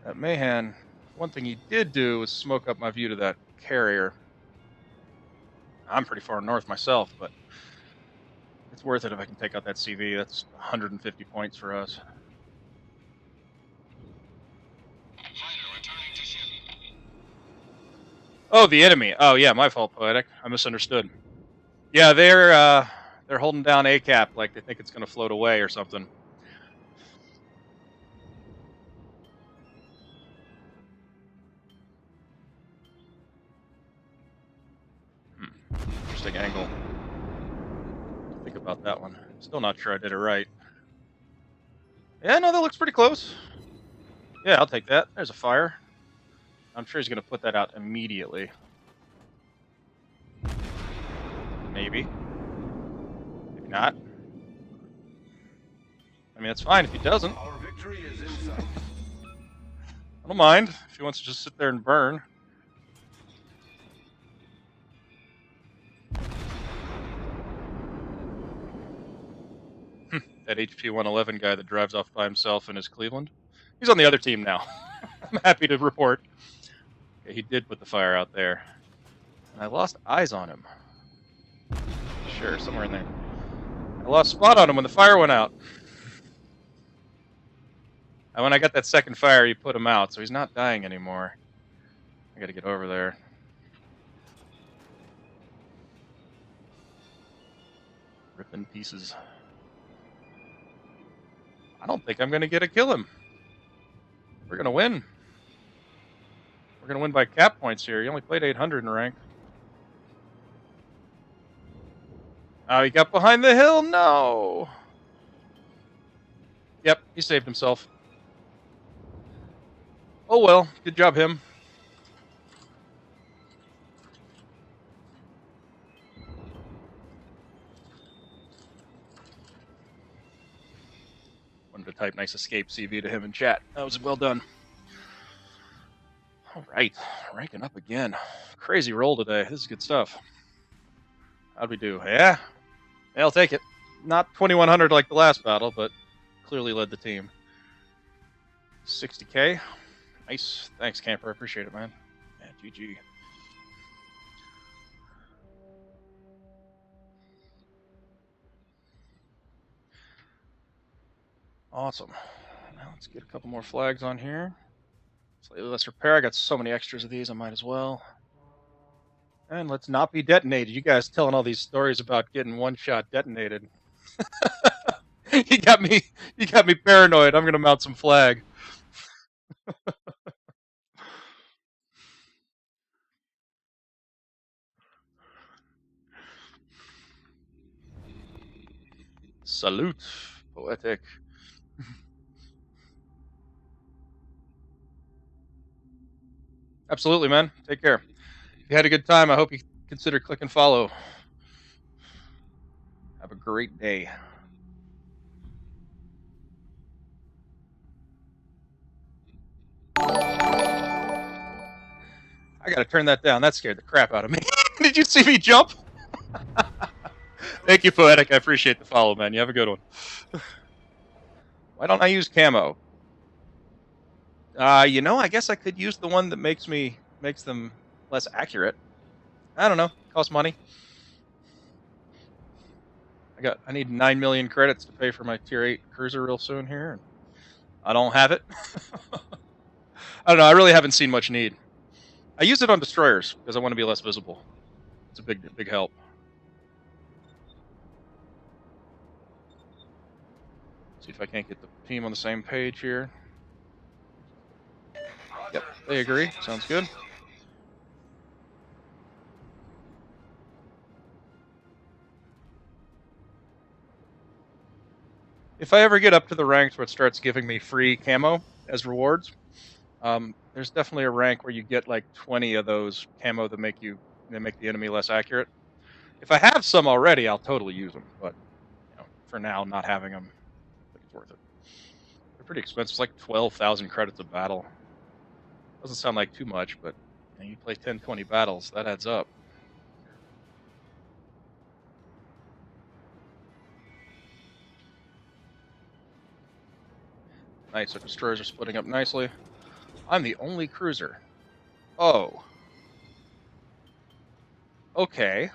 That Mayhan, one thing he did do was smoke up my view to that carrier. I'm pretty far north myself, but it's worth it if I can take out that CV. That's 150 points for us. Oh, the enemy. Oh, yeah, my fault, Poetic. I misunderstood. Yeah, they're holding down ACAP like they think it's going to float away or something. Interesting angle. Think about that one. Still not sure I did it right. Yeah, no, that looks pretty close. Yeah, I'll take that. There's a fire. I'm sure he's going to put that out immediately. Maybe. Maybe not. I mean, it's fine if he doesn't. Our victory is in sight. I don't mind if he wants to just sit there and burn. That HP 111 guy that drives off by himself in his Cleveland. He's on the other team now. I'm happy to report. Okay, he did put the fire out there. And I lost eyes on him. Sure, somewhere in there. I lost spot on him when the fire went out. And when I got that second fire, he put him out, so he's not dying anymore. I gotta get over there. Ripping pieces. I don't think I'm gonna get to kill him. We're gonna win. We're gonna win by cap points here. He only played 800 in rank. Oh, he got behind the hill? No! Yep, he saved himself. Oh well, good job him. Wanted to type nice escape CV to him in chat. That was well done. Alright, ranking up again. Crazy roll today. This is good stuff. How'd we do? Yeah, I'll take it. Not 2100 like the last battle, but clearly led the team. 60k. Nice. Thanks, Camper. I appreciate it, man. Yeah, GG. Awesome. Now let's get a couple more flags on here. Slightly less repair. I got so many extras of these, I might as well. And let's not be detonated. You guys telling all these stories about getting one-shot detonated. you got me. You got me paranoid. I'm gonna mount some flag. Salute, poetic. Absolutely, man. Take care. If you had a good time, I hope you consider clicking follow. Have a great day. I gotta turn that down. That scared the crap out of me. Did you see me jump? Thank you, poetic. I appreciate the follow, man. You have a good one. Why don't I use camo? I guess I could use the one that makes them less accurate. I don't know. Costs money. I need 9 million credits to pay for my tier 8 cruiser real soon here, and I don't have it. I don't know. I really haven't seen much need. I use it on destroyers because I want to be less visible. It's a big help. See if I can't get the team on the same page here. Yep, they agree. Sounds good. If I ever get up to the ranks where it starts giving me free camo as rewards, there's definitely a rank where you get like 20 of those camo that make the enemy less accurate. If I have some already, I'll totally use them. But for now, not having them, I think it's worth it. They're pretty expensive. It's like 12,000 credits a battle. Doesn't sound like too much, but you play 10, 20 battles, that adds up. Nice, our destroyers are splitting up nicely. I'm the only cruiser. Oh. Okay.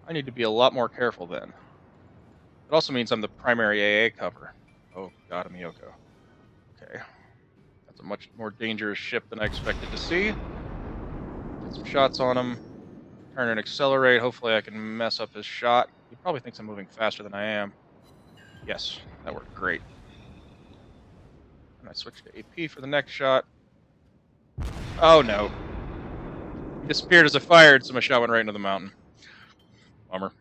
I need to be a lot more careful then. It also means I'm the primary AA cover. Oh, God, Myoko. Okay. That's a much more dangerous ship than I expected to see. Get some shots on him. Turn and accelerate. Hopefully I can mess up his shot. He probably thinks I'm moving faster than I am. Yes, that worked great. And I switch to AP for the next shot. Oh no. He disappeared as I fired, so my shot went right into the mountain. Bummer.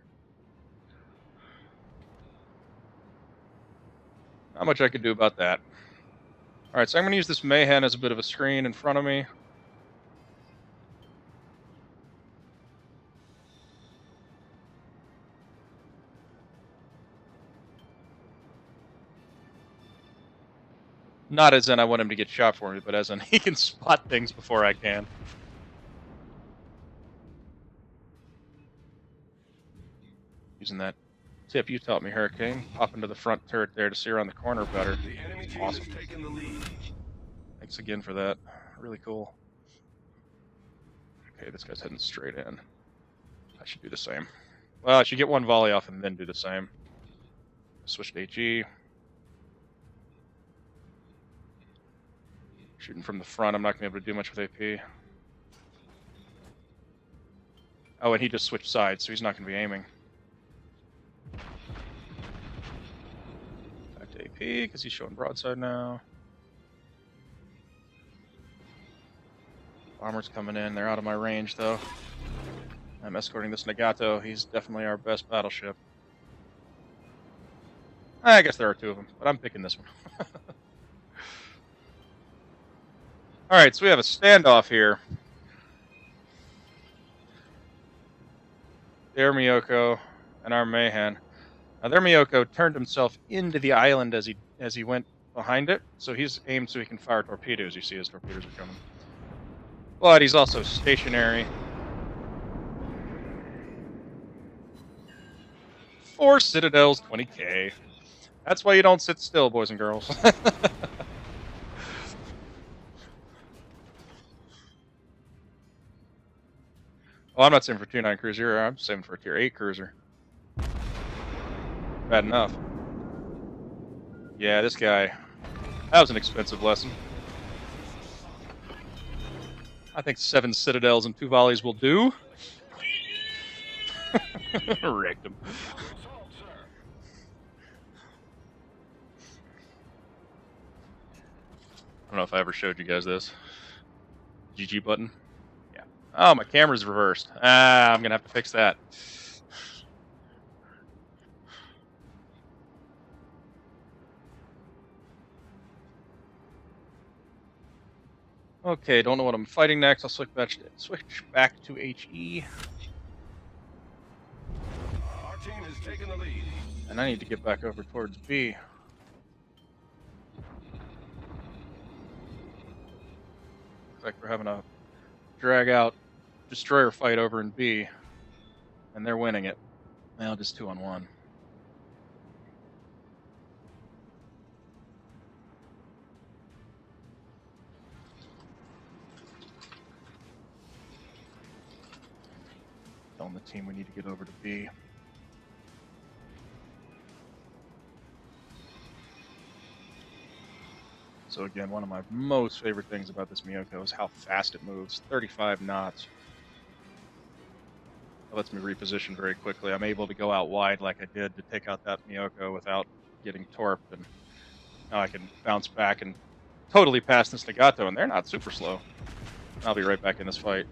Not much I could do about that. Alright, so I'm going to use this Mayhem as a bit of a screen in front of me. Not as in I want him to get shot for me, but as in he can spot things before I can. Using that tip you taught me, Hurricane. Pop into the front turret there to see around the corner better. The enemy team Awesome. has taken the lead. Thanks again for that. Really cool. Okay, this guy's heading straight in. I should do the same. Well, I should get one volley off and then do the same. Switch to HE. Shooting from the front, I'm not going to be able to do much with AP. Oh, and he just switched sides, so he's not going to be aiming. Back to AP, because he's showing broadside now. Bomber's coming in, they're out of my range, though. I'm escorting this Nagato, he's definitely our best battleship. I guess there are two of them, but I'm picking this one. Alright, so we have a standoff here. Their Myoko and our Mayhem. Now their Myoko turned himself into the island as he went behind it, so he's aimed so he can fire torpedoes. You see his torpedoes are coming. But he's also stationary. 4 Citadels, 20k. That's why you don't sit still, boys and girls. Oh, I'm not saving for tier 9 cruiser, I'm saving for a tier 8 cruiser. Bad enough. Yeah, this guy. That was an expensive lesson. I think 7 citadels and 2 volleys will do. Wrecked him. I don't know if I ever showed you guys this. GG button. Yeah. Oh, my camera's reversed. Ah, I'm gonna have to fix that. Okay, don't know what I'm fighting next. I'll switch back to HE. Our team has taken the lead. And I need to get back over towards B. Looks like we're having a drag out destroyer fight over in B. And they're winning it. Now just 2-on-1. Telling the team we need to get over to B. So again, one of my most favorite things about this Myoko is how fast it moves. 35 knots. That lets me reposition very quickly. I'm able to go out wide like I did to take out that Myoko without getting torped, and now I can bounce back and totally pass this Nagato, and they're not super slow. I'll be right back in this fight.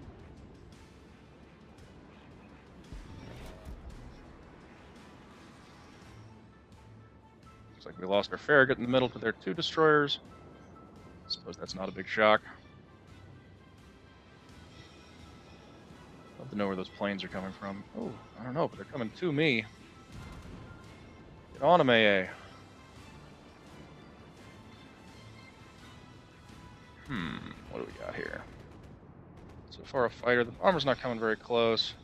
Looks like we lost our Farragut in the middle to their 2 destroyers. I suppose that's not a big shock. Love to know where those planes are coming from. Oh, I don't know, but they're coming to me. Get on him, AA. What do we got here? So far a fighter. The bomber's not coming very close.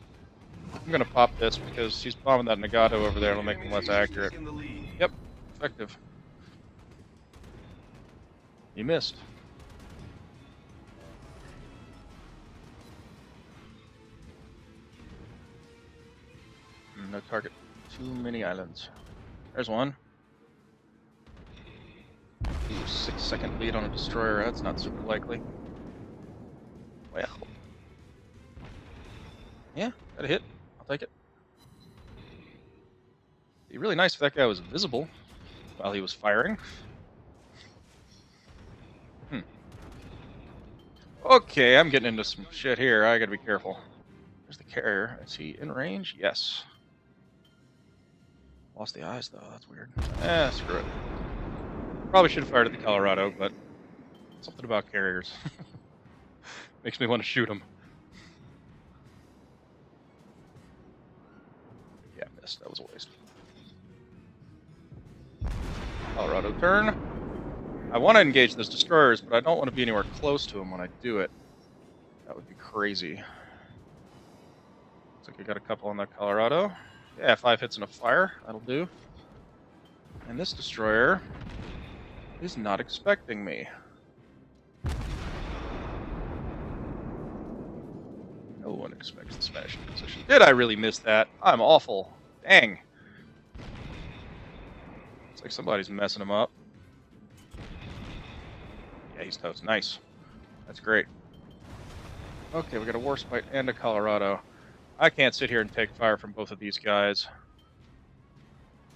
I'm gonna pop this because he's bombing that Nagato over there. It'll make him less accurate. Yep, effective. He missed. No target. Too many islands. There's one. Ooh, 6-second lead on a destroyer. That's not super likely. Well. Yeah, got a hit. I'll take it. It'd be really nice if that guy was invisible while he was firing. Okay, I'm getting into some shit here. I gotta be careful. There's the carrier. Is he in range? Yes. Lost the eyes, though. That's weird. Screw it. Probably should have fired at the Colorado, but something about carriers makes me want to shoot him. Yeah, missed. That was a waste. Colorado turn. I want to engage those destroyers, but I don't want to be anywhere close to them when I do it. That would be crazy. Looks like I got a couple on that Colorado. Yeah, 5 hits and a fire. That'll do. And this destroyer is not expecting me. No one expects the smashing position. Did I really miss that? I'm awful. Dang. It's like somebody's messing him up. Yeah, he's toast. Nice. That's great. Okay, we got a Warspite and a Colorado. I can't sit here and take fire from both of these guys.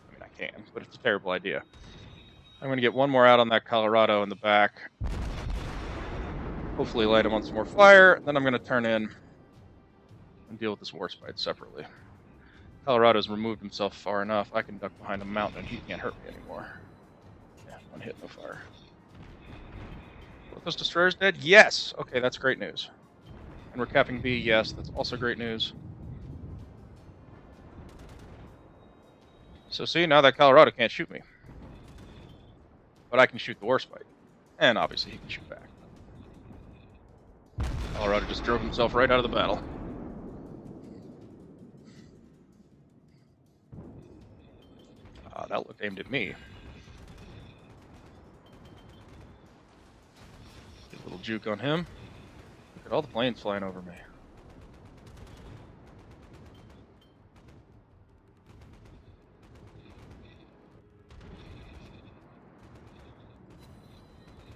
I mean, I can, but it's a terrible idea. I'm going to get one more out on that Colorado in the back. Hopefully light him on some more fire. Then I'm going to turn in and deal with this Warspite separately. Colorado's removed himself far enough. I can duck behind a mountain and he can't hurt me anymore. Yeah, 1 hit, no fire. Both those destroyers dead? Yes! Okay, that's great news. And we're capping B, yes, that's also great news. So see, now that Colorado can't shoot me. But I can shoot the Warspite. And obviously he can shoot back. Colorado just drove himself right out of the battle. That looked aimed at me. Get a little juke on him. Look at all the planes flying over me.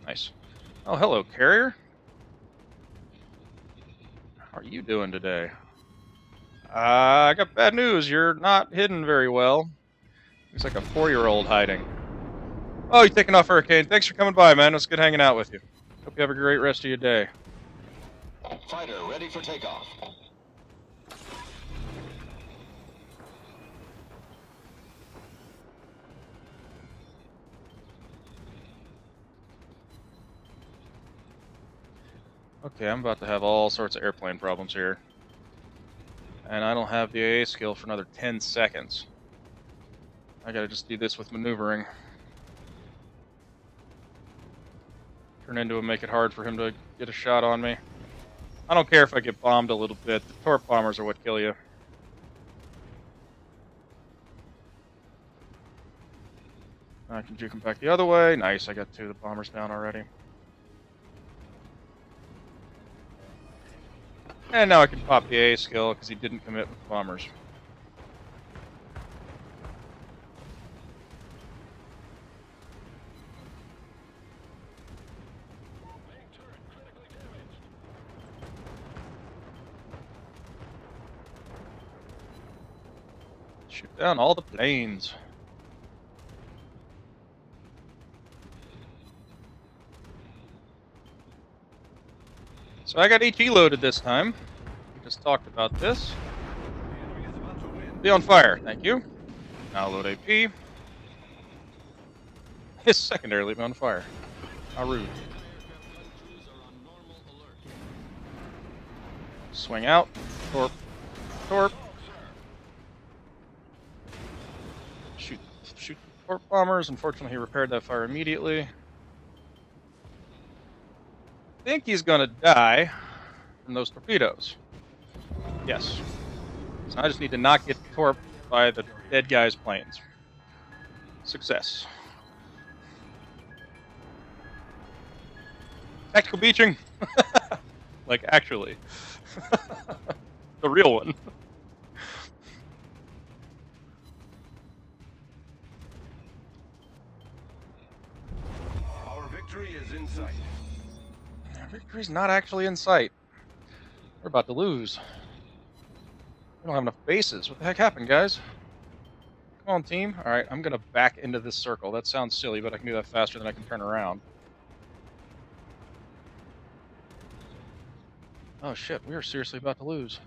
Nice. Oh, hello, carrier. you doing today? I got bad news. You're not hidden very well. Looks like a 4-year-old hiding. Oh, you're taking off, Hurricane. Thanks for coming by, man. It was good hanging out with you. Hope you have a great rest of your day. Fighter ready for takeoff. Okay, I'm about to have all sorts of airplane problems here. And I don't have the AA skill for another 10 seconds. I gotta just do this with maneuvering. Turn into him, make it hard for him to get a shot on me. I don't care if I get bombed a little bit. The torp bombers are what kill you. I can juke him back the other way. Nice, I got 2 of the bombers down already. And now I can pop the AA skill because he didn't commit with bombers. Shoot down all the planes. So I got HE loaded this time. We just talked about this. The enemy is about to win. Be on fire, thank you. Now load AP. His secondarily be on fire. How rude. Swing out. Torp. Torp. Shoot the torp bombers. Unfortunately, he repaired that fire immediately. I think he's gonna die from those torpedoes. Yes. So I just need to not get torped by the dead guy's planes. Success. Tactical beaching! Like, actually. The real one. Our victory is in sight. Victory's not actually in sight. We're about to lose. We don't have enough bases. What the heck happened, guys? Come on, team. Alright, I'm gonna back into this circle. That sounds silly, but I can do that faster than I can turn around. Oh shit, we are seriously about to lose.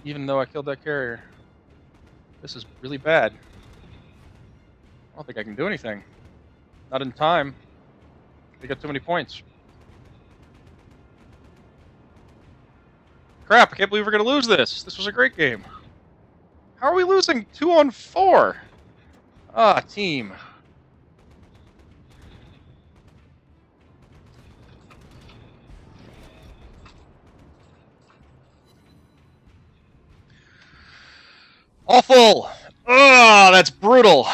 Even though I killed that carrier. This is really bad. I don't think I can do anything. Not in time. They got too many points. Crap, I can't believe we're gonna lose this. This was a great game. How are we losing 2 on 4? Ah, team. Awful! Oh, that's brutal.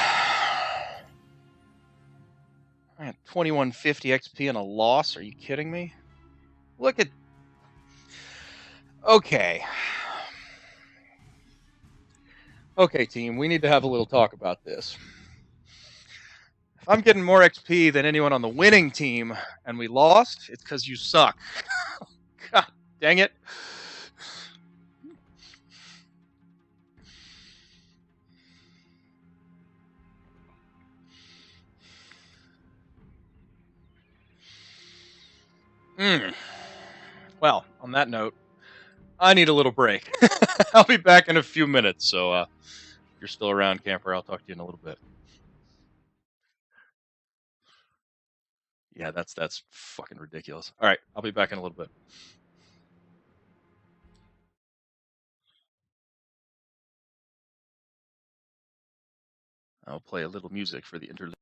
I had 2150 XP and a loss. Are you kidding me? Look at... Okay. Okay, team, we need to have a little talk about this. If I'm getting more XP than anyone on the winning team and we lost, it's because you suck. God dang it. Well, on that note, I need a little break. I'll be back in a few minutes, so if you're still around, camper, I'll talk to you in a little bit. Yeah, that's fucking ridiculous. All right, I'll be back in a little bit. I'll play a little music for the interlude.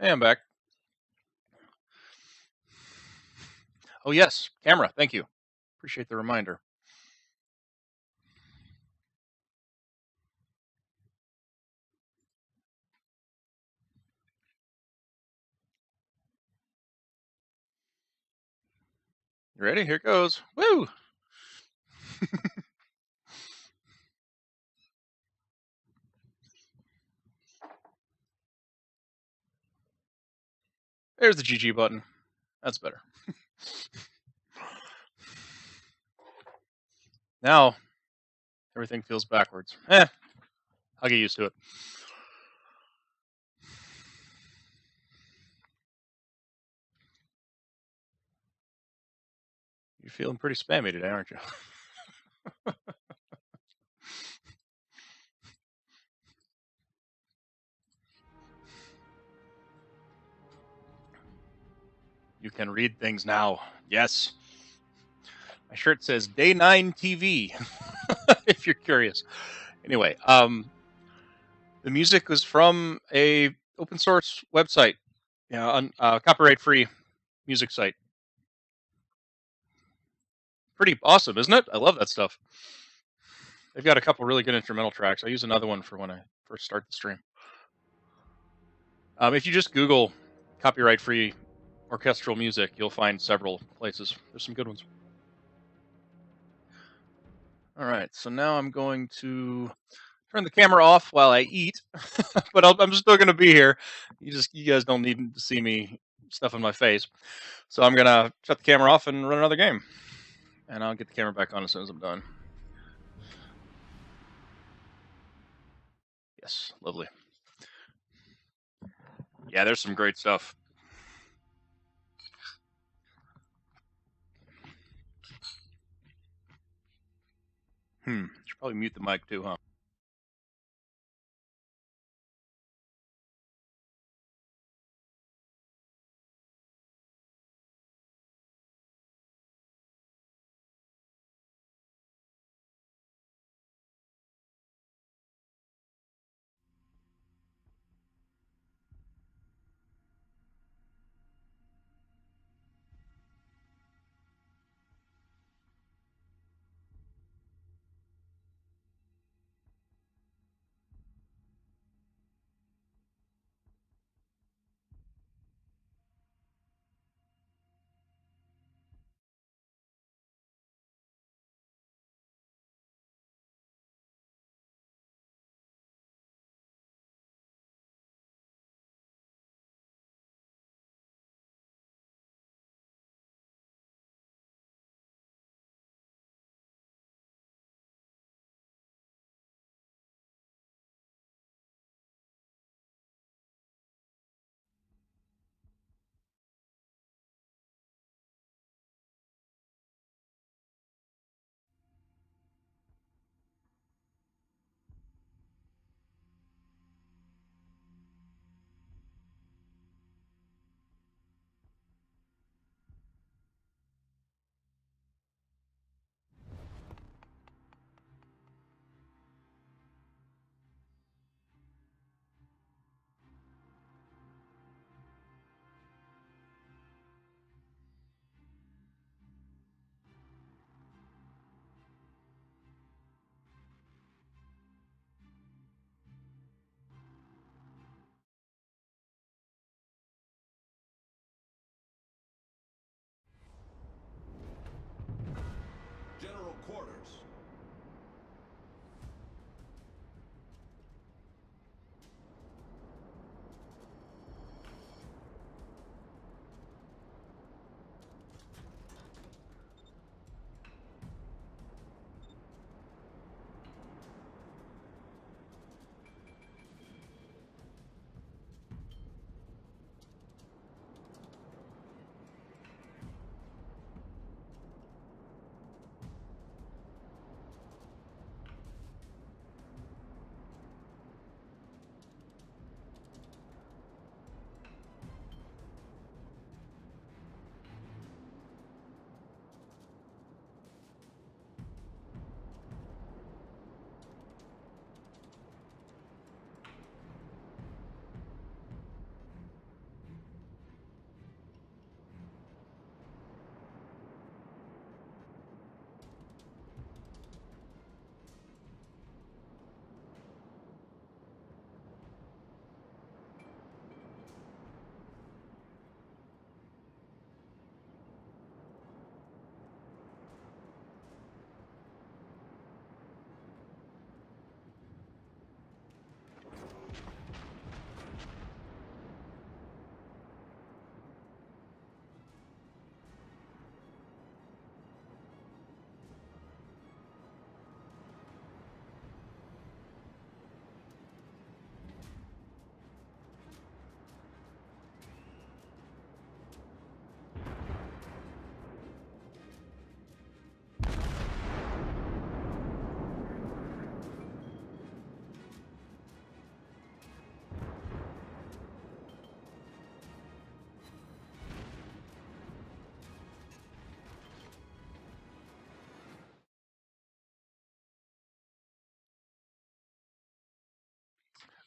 Hey, I'm back. Oh, yes, camera. Thank you. Appreciate the reminder. You ready? Here it goes. Woo! There's the GG button. That's better. Now, everything feels backwards. I'll get used to it. You're feeling pretty spammy today, aren't you? You can read things now. Yes. My shirt says Day 9 TV, if you're curious. Anyway, the music was from a open source website, copyright free music site. Pretty awesome, isn't it? I love that stuff. They've got a couple really good instrumental tracks. I use another one for when I first start the stream. If you just Google copyright free orchestral music, you'll find several places. There's some good ones. All right, so now I'm going to turn the camera off while I eat, but I'm still going to be here. You guys don't need to see me stuffing my face, so I'm going to shut the camera off and run another game, and I'll get the camera back on as soon as I'm done. Yes, lovely. Yeah, there's some great stuff. Should probably mute the mic too, huh?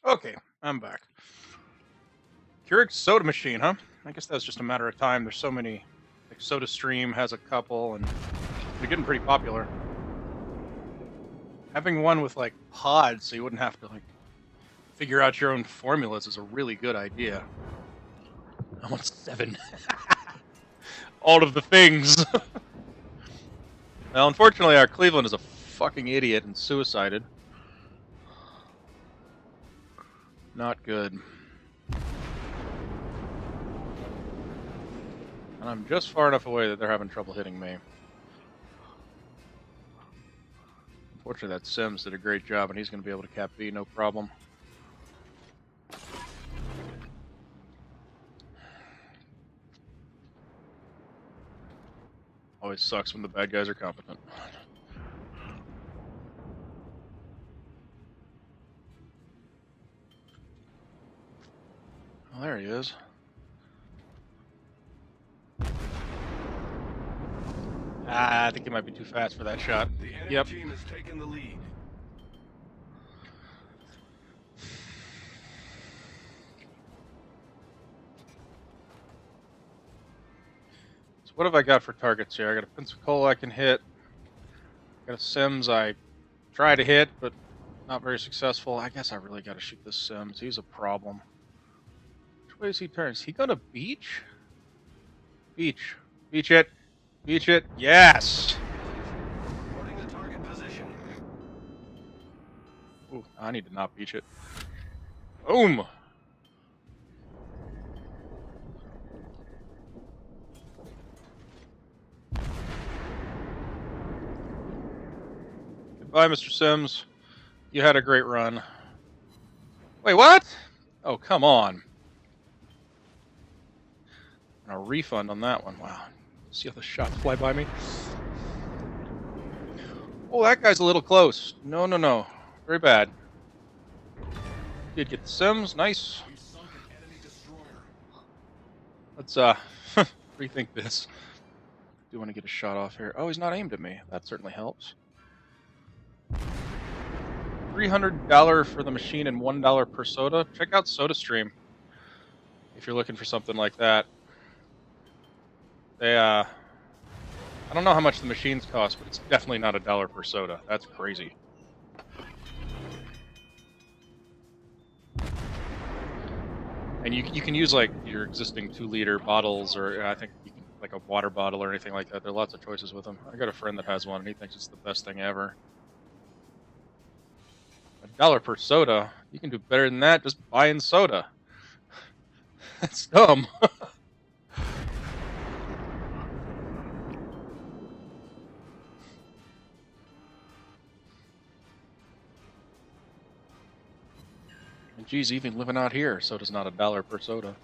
Okay, I'm back. Keurig soda machine, huh? I guess that's just a matter of time. There's so many. Like SodaStream has a couple, and they're getting pretty popular. Having one with like pods, so you wouldn't have to like figure out your own formulas, is a really good idea. I want 7. All of the things. Well, unfortunately, our Cleveland is a fucking idiot and suicided. Not good. And I'm just far enough away that they're having trouble hitting me. Unfortunately, that Sims did a great job, and he's going to be able to cap B, no problem. Always sucks when the bad guys are competent. Well, there he is. I think he might be too fast for that shot. The enemy Yep. team has taken the lead. So what have I got for targets here? I got a Pensacola I can hit. Got a Sims I try to hit, but not very successful. I guess I really got to shoot this Sims. He's a problem. Which way is he turns? Is he going to beach? Beach. Beach it. Beach it. Yes! Reporting the target position. Ooh, I need to not beach it. Boom! Goodbye, Mr. Sims. You had a great run. Wait, what? Oh, come on. And a refund on that one. Wow. See how the shots fly by me? Oh, that guy's a little close. No, no, no. Very bad. Did get the Sims. Nice. We sunk an enemy destroyer. Let's, rethink this. Do want to get a shot off here. Oh, he's not aimed at me. That certainly helps. $300 for the machine and $1 per soda. Check out SodaStream if you're looking for something like that. They, I don't know how much the machines cost, but it's definitely not $1 per soda. That's crazy. And you can use like your existing 2-liter bottles, or I think you can, like a water bottle or anything like that. There are lots of choices with them. I got a friend that has one, and he thinks it's the best thing ever. $1 per soda? You can do better than that just buying soda. That's dumb. And geez, even living out here, soda's not $1 per soda.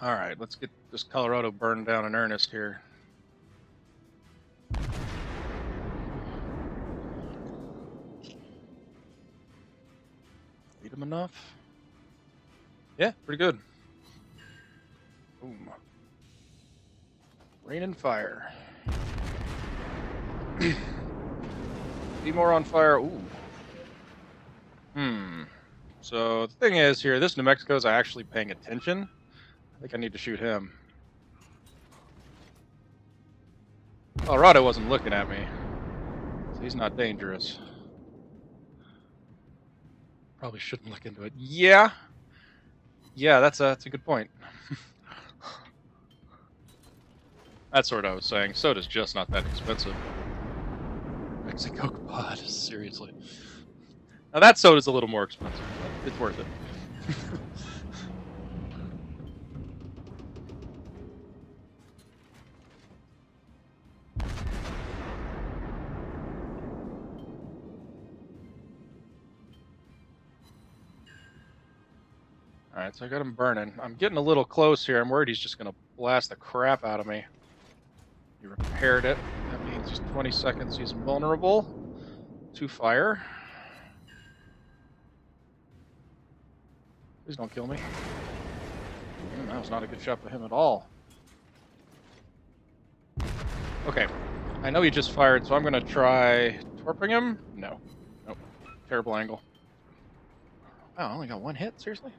Alright, let's get this Colorado burned down in earnest here. Beat him enough? Yeah, pretty good. Boom. Rain and fire. Be more on fire. Ooh. So the thing is here, this New Mexico's actually paying attention. I think I need to shoot him. Colorado wasn't looking at me, so he's not dangerous. Probably shouldn't look into it. Yeah, that's a good point. That's what I was saying. Soda's just not that expensive. Mexico pod, seriously. Now that soda's a little more expensive, but it's worth it. Alright, so I got him burning. I'm getting a little close here. I'm worried he's just going to blast the crap out of me. He repaired it. That means he's 20 seconds. He's vulnerable to fire. Please don't kill me. That was not a good shot by him at all. Okay. I know he just fired, so I'm going to try torping him. No. Nope. Terrible angle. Oh, I only got one hit? Seriously?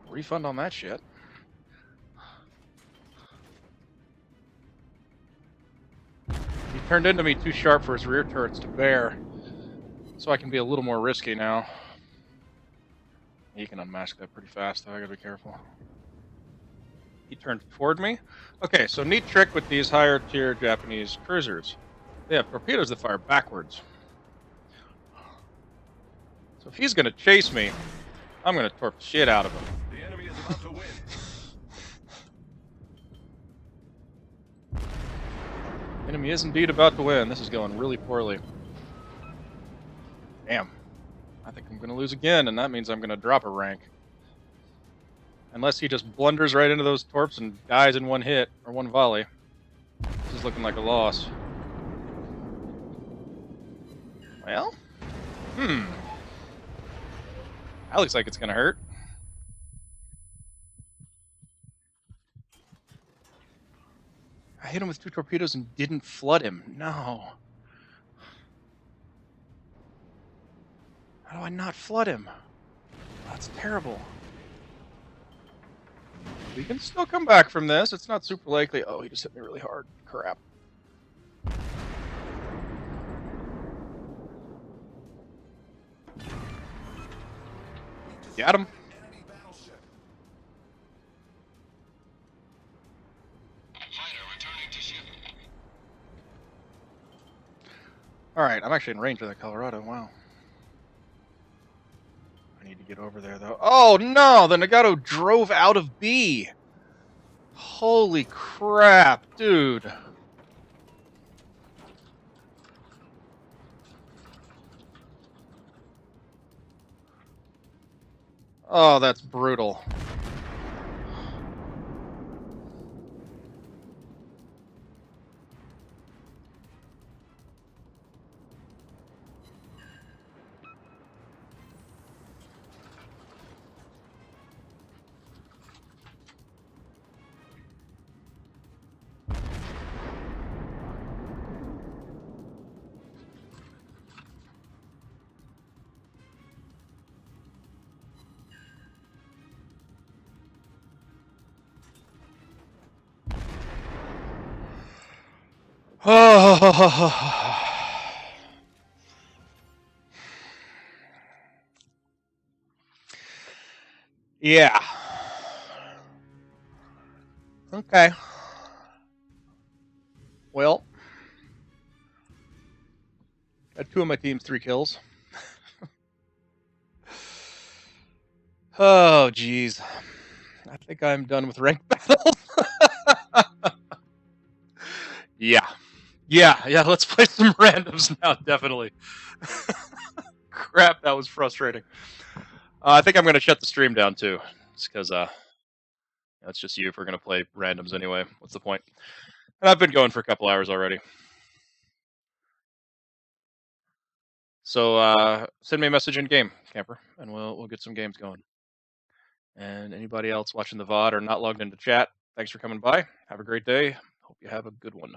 Refund on that shit. He turned into me too sharp for his rear turrets to bear, so I can be a little more risky now. He can unmask that pretty fast, though. I gotta be careful. He turned toward me. Okay, so neat trick with these higher tier Japanese cruisers. They have torpedoes that fire backwards. So if he's gonna chase me, I'm gonna torp shit out of him. The enemy is about to win. Enemy is indeed about to win. This is going really poorly. Damn. I think I'm gonna lose again, and that means I'm gonna drop a rank. Unless he just blunders right into those torps and dies in one hit, or one volley. This is looking like a loss. Well? That looks like it's gonna hurt. I hit him with 2 torpedoes and didn't flood him. No. How do I not flood him? That's terrible. We can still come back from this. It's not super likely. Oh, he just hit me really hard. Crap. Got him. Alright, I'm actually in range of that Colorado. Wow. I need to get over there, though. Oh, no! The Nagato drove out of B! Holy crap, dude. Oh, that's brutal. Oh. Yeah. Okay. Well, got 2 of my team's 3 kills. Oh, jeez. I think I'm done with ranked battles. Yeah. Yeah, let's play some randoms now, definitely. Crap, that was frustrating. I think I'm going to shut the stream down, too. Just because, it's just you if we're going to play randoms anyway. What's the point? And I've been going for a couple hours already. So, send me a message in game, camper, and we'll get some games going. And anybody else watching the VOD or not logged into chat, thanks for coming by. Have a great day. Hope you have a good one.